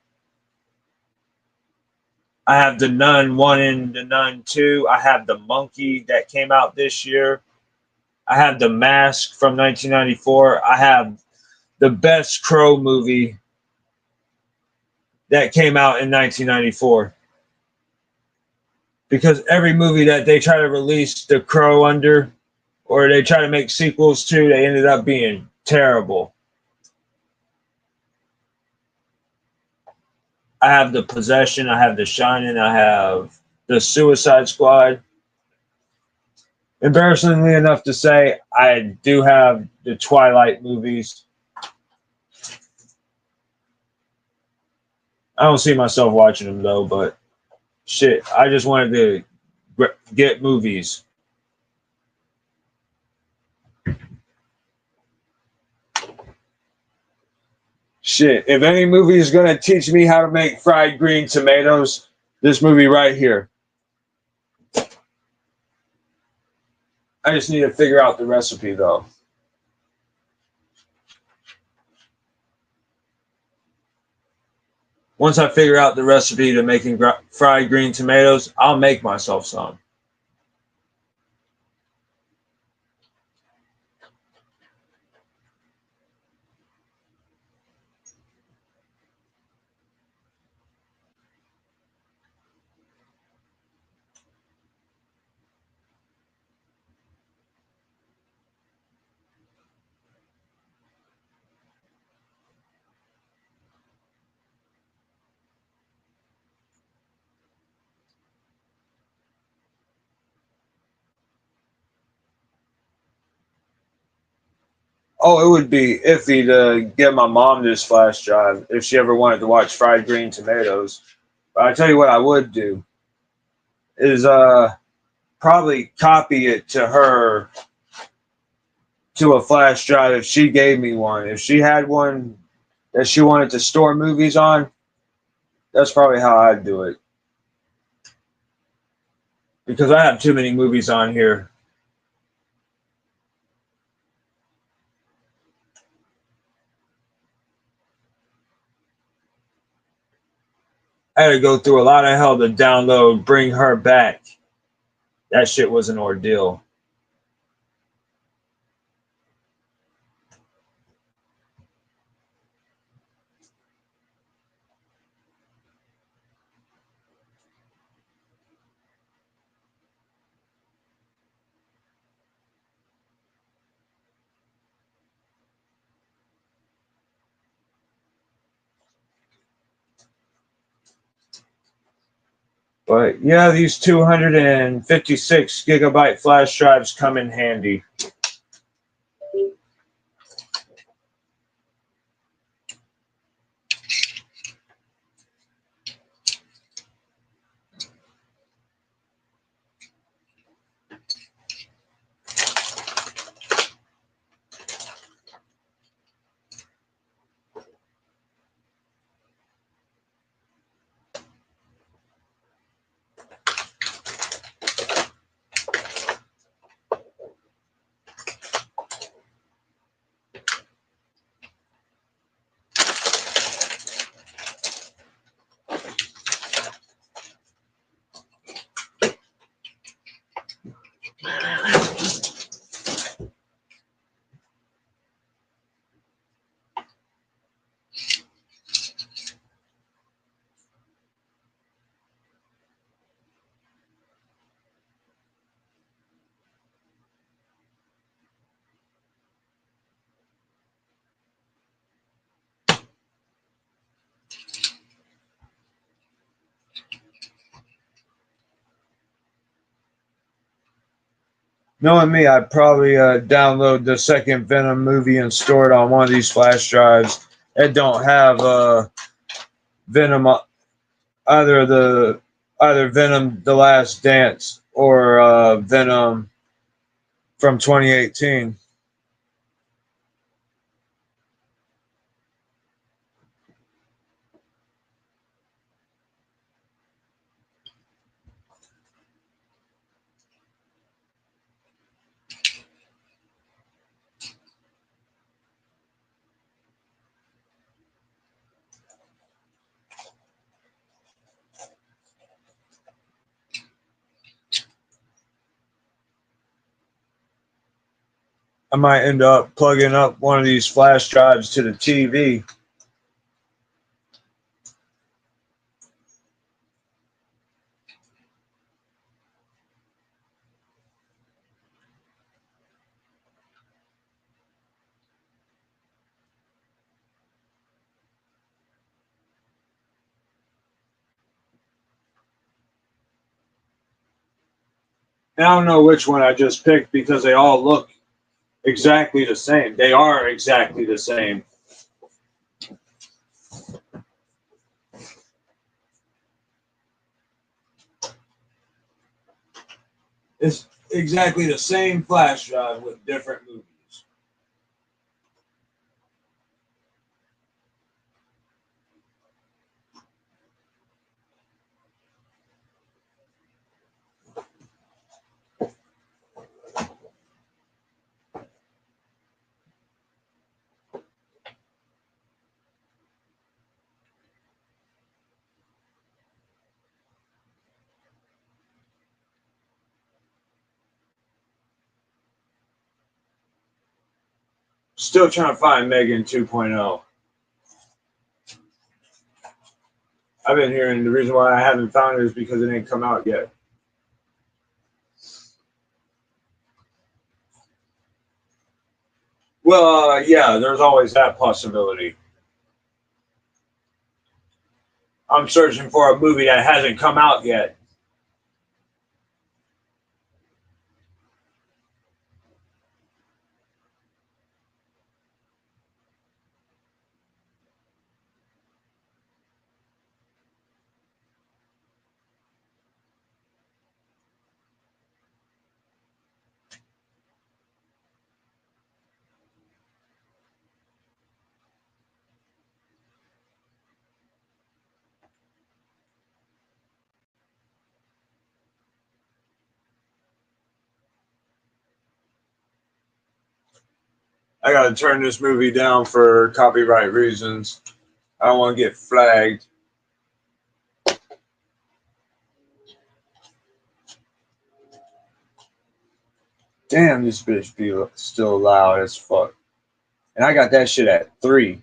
I have the Nun 1 and the Nun 2. I have the Monkey that came out this year. I have the Mask from 1994. I have the best Crow movie that came out in 1994. Because every movie that they try to release the Crow under, or they try to make sequels to, they ended up being terrible. I have the Possession, I have the Shining, I have the Suicide Squad. Embarrassingly enough to say, I do have the Twilight movies. I don't see myself watching them though, but shit, I just wanted to get movies. Shit, if any movie is going to teach me how to make fried green tomatoes, this movie right here. I just need to figure out the recipe though. Once I figure out the recipe to making fried green tomatoes, I'll make myself some. Oh, it would be iffy to get my mom this flash drive if she ever wanted to watch fried green tomatoes. But I tell you what I would do is probably copy it to her to a flash drive if she gave me one. If she had one that she wanted to store movies on, that's probably how I'd do it. Because I have too many movies on here. I had to go through a lot of hell to download Bring Her Back. That shit was an ordeal. But yeah, these 256 gigabyte flash drives come in handy. Knowing me, I'd probably download the second Venom movie and store it on one of these flash drives that don't have Venom, either Venom: The Last Dance or Venom from 2018. I might end up plugging up one of these flash drives to the TV. And I don't know which one I just picked because they all look exactly the same. They are exactly the same. It's exactly the same flash drive with different movies. Still trying to find Megan 2.0. I've been hearing the reason why I haven't found it is because it ain't come out yet. Well, yeah, there's always that possibility. I'm searching for a movie that hasn't come out yet. I gotta turn this movie down for copyright reasons. I don't want to get flagged. Damn, this bitch be still loud as fuck. And I got that shit at 3.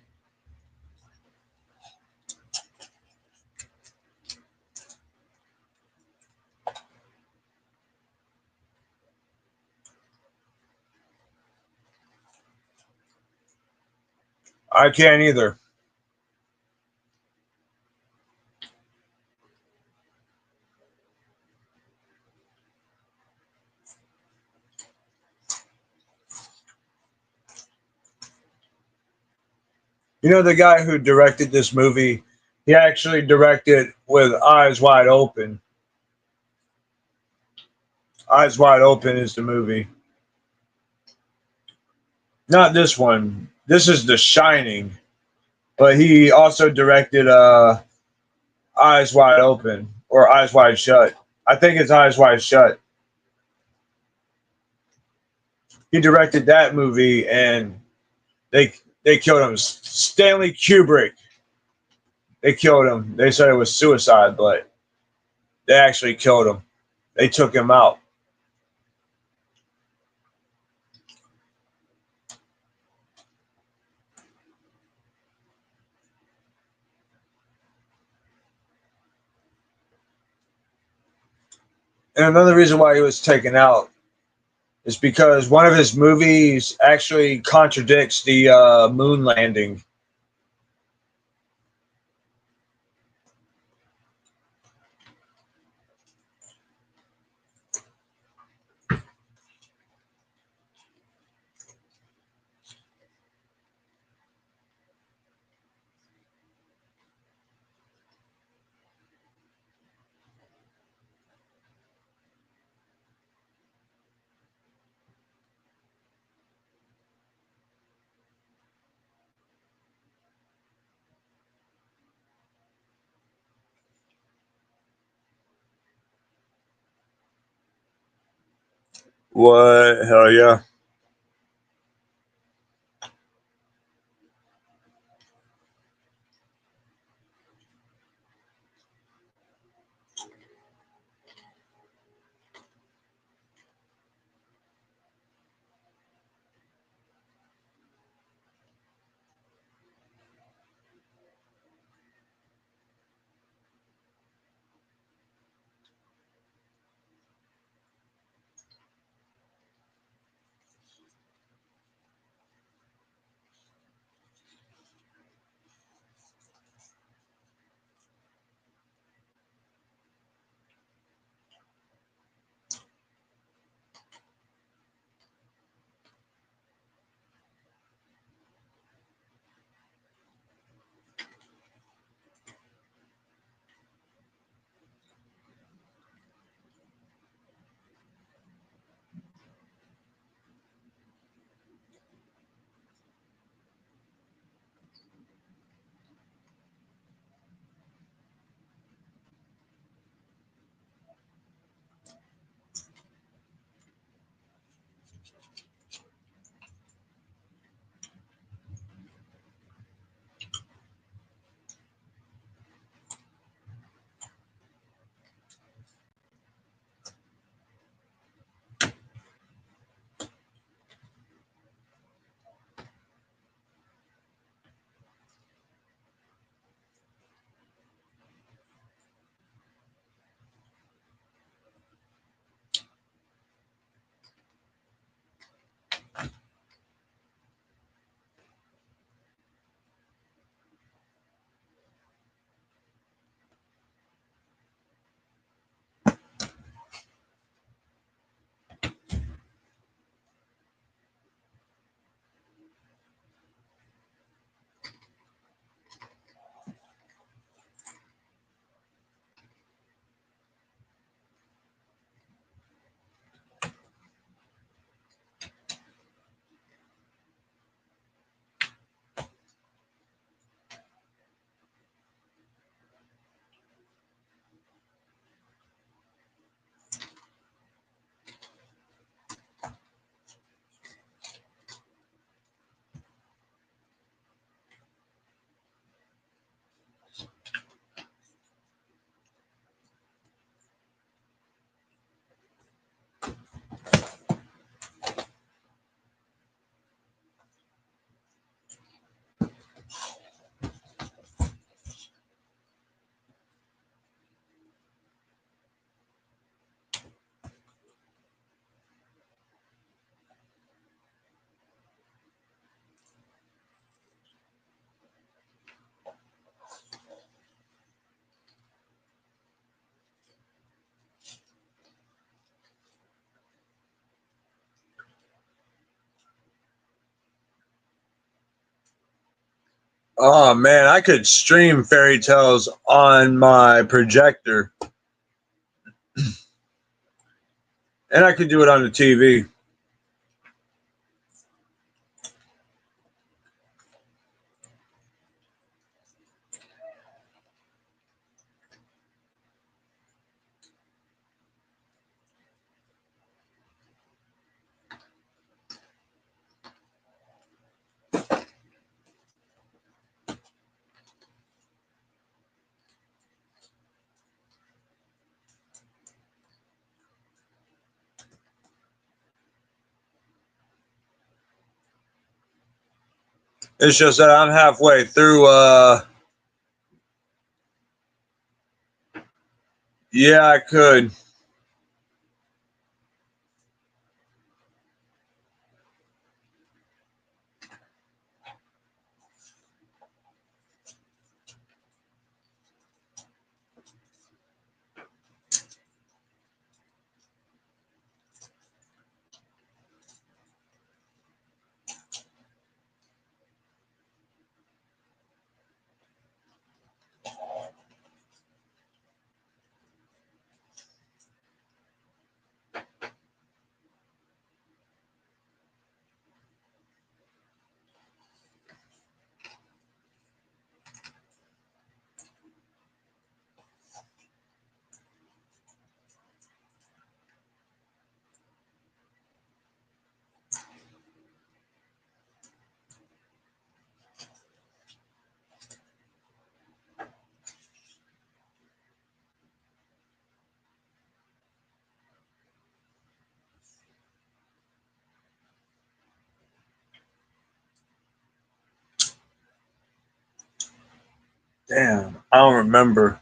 I can't either. You know the guy who directed this movie? He actually directed with Eyes Wide Open. Eyes Wide Open is the movie. Not this one. This is The Shining. But he also directed Eyes Wide Open or Eyes Wide Shut. I think it's Eyes Wide Shut. He directed that movie and they killed him. Stanley Kubrick. They killed him. They said it was suicide, but they actually killed him. They took him out. And another reason why he was taken out is because one of his movies actually contradicts the moon landing. What? Hell yeah. Oh man, I could stream fairy tales on my projector. And I could do it on the TV. It's just that I'm halfway through. Yeah, I could. Damn, I don't remember.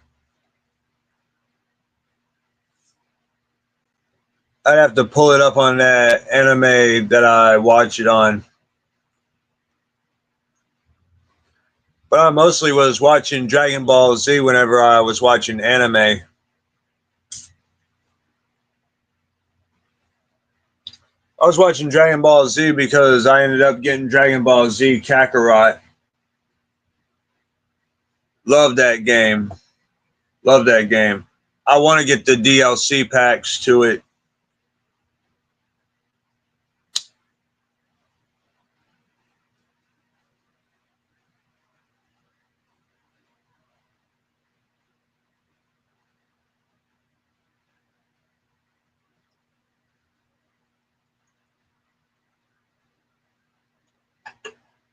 I'd have to pull it up on that anime that I watch it on. But I mostly was watching Dragon Ball Z whenever I was watching anime. I was watching Dragon Ball Z because I ended up getting Dragon Ball Z Kakarot. Love that game. Love that game. I want to get the DLC packs to it.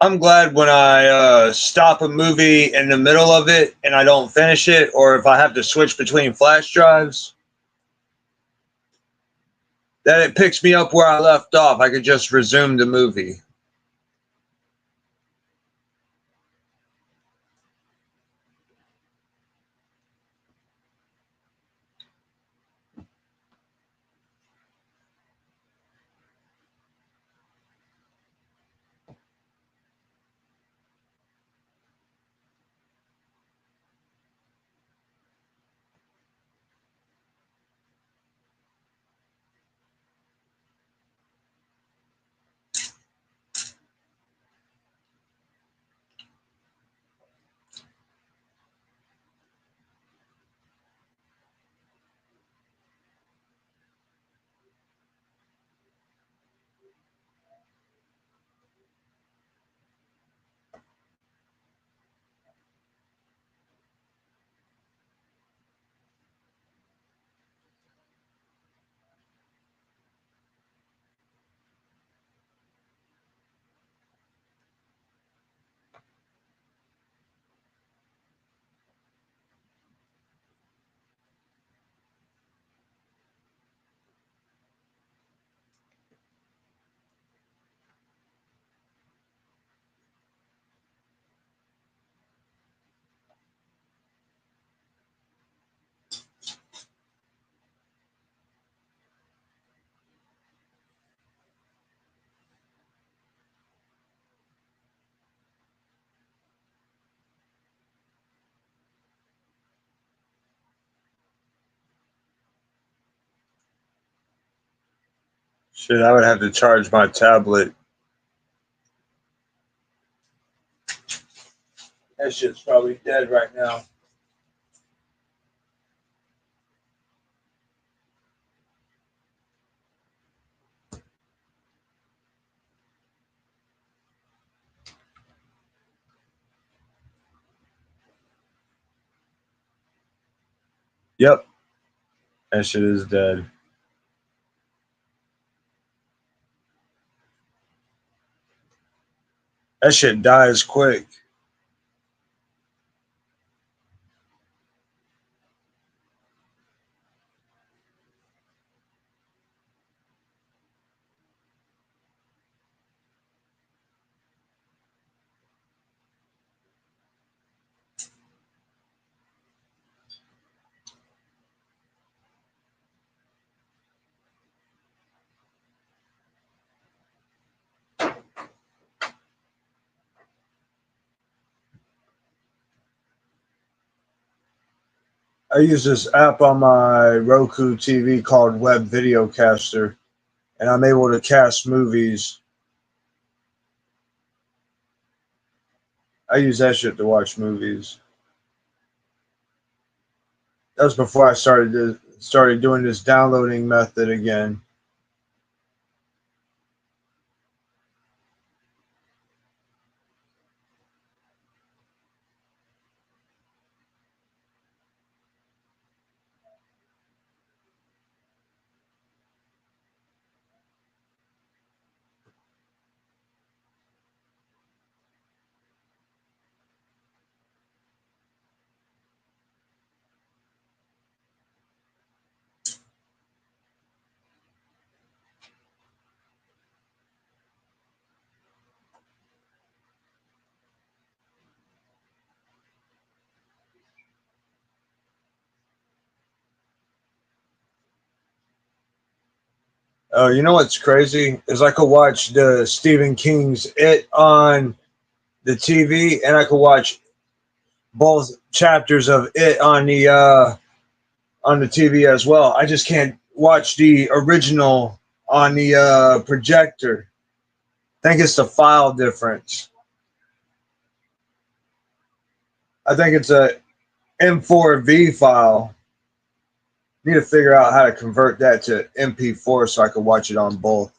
I'm glad when I stop a movie in the middle of it and I don't finish it, or if I have to switch between flash drives, that it picks me up where I left off. I could just resume the movie. Shit, I would have to charge my tablet. That shit's probably dead right now. Yep, that shit is dead. That shit dies quick. I use this app on my Roku TV called Web Videocaster, and I'm able to cast movies. I use that shit to watch movies. That was before I started doing this downloading method again. You know what's crazy is I could watch the Stephen King's It on the TV, and I could watch both chapters of It on the TV as well. I just can't watch the original on the projector. I think it's the file difference. I think it's a M4V file. Need to figure out how to convert that to MP4 so I can watch it on both.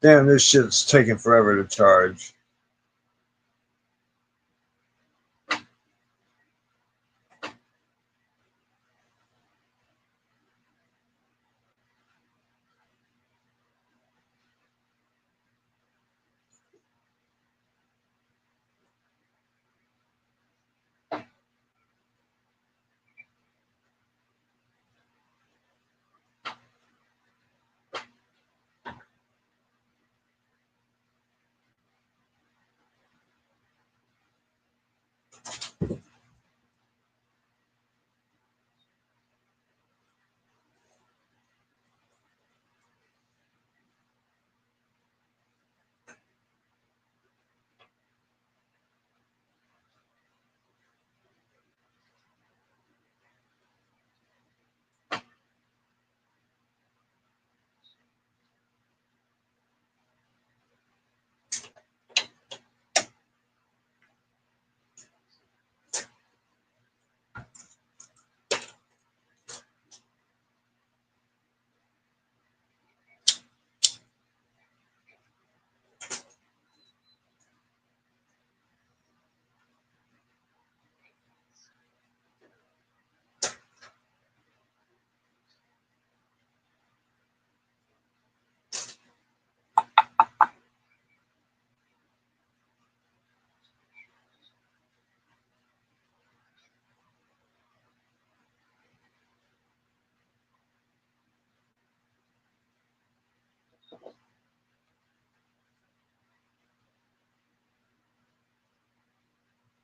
Damn, this shit's taking forever to charge.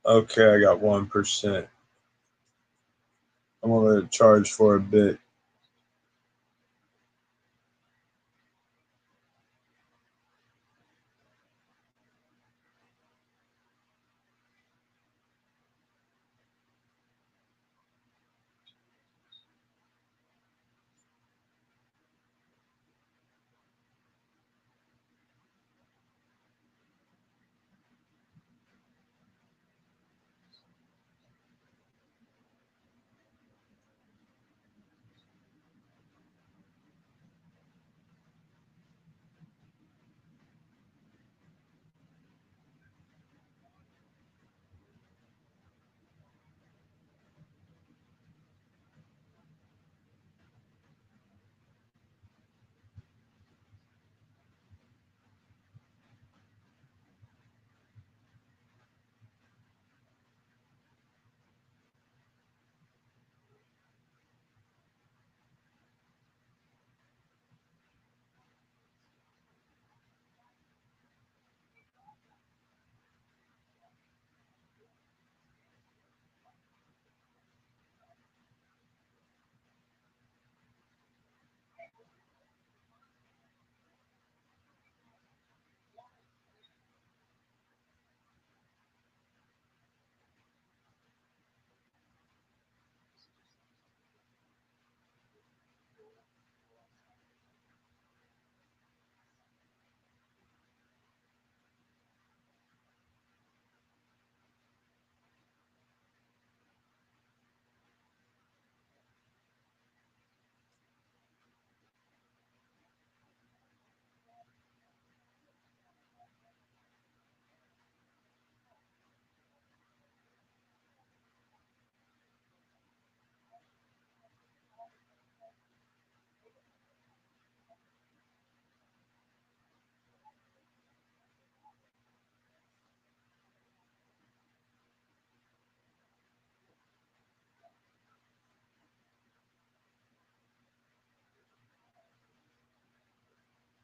Okay, I got 1%. I'm gonna let it charge for a bit.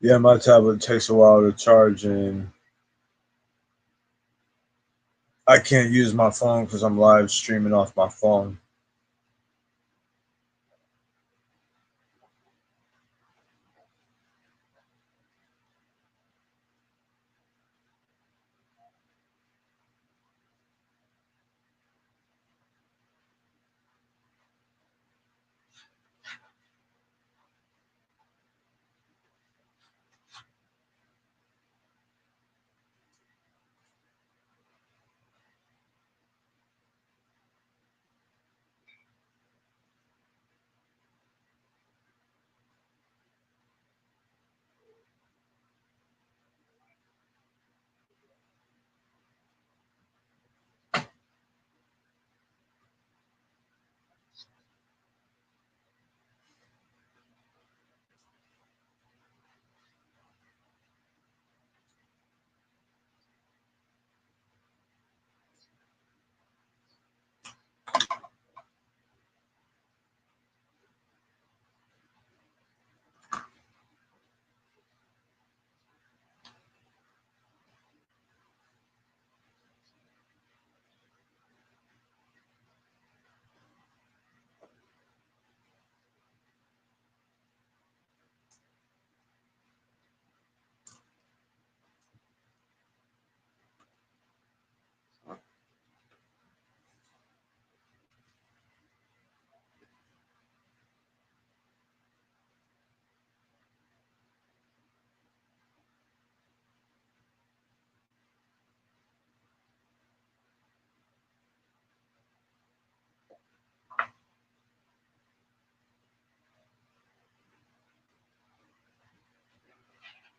Yeah, my tablet takes a while to charge, and I can't use my phone because I'm live streaming off my phone.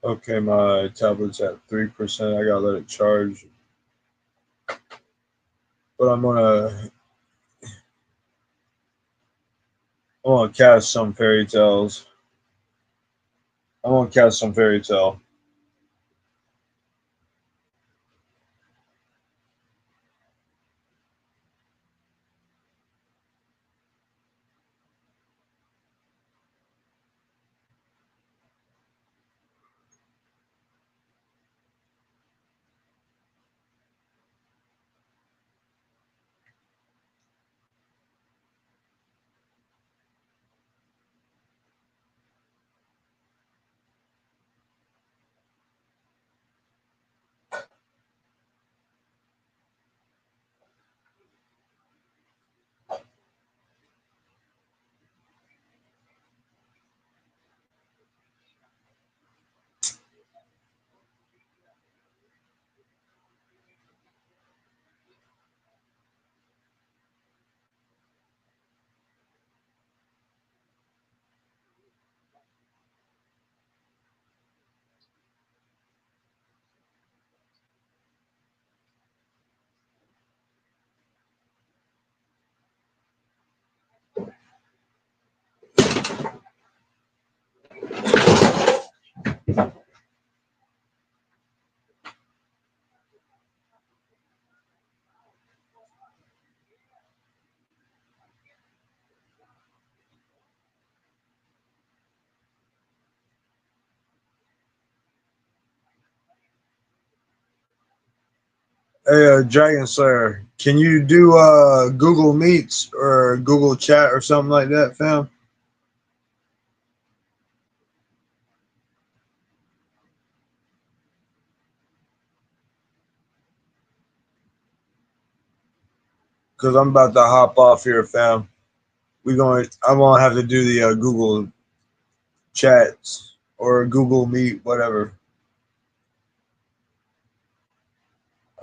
Okay, my tablet's at 3%. I gotta let it charge, but I'm gonna cast some fairy tales. I'm gonna cast some fairy tale. Hey, Dragon Slayer, can you do Google Meets or Google Chat or something like that, fam? Because I'm about to hop off here, fam. I'm gonna have to do the Google Chats or Google Meet, whatever.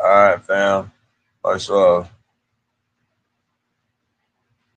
All right, fam. Much love.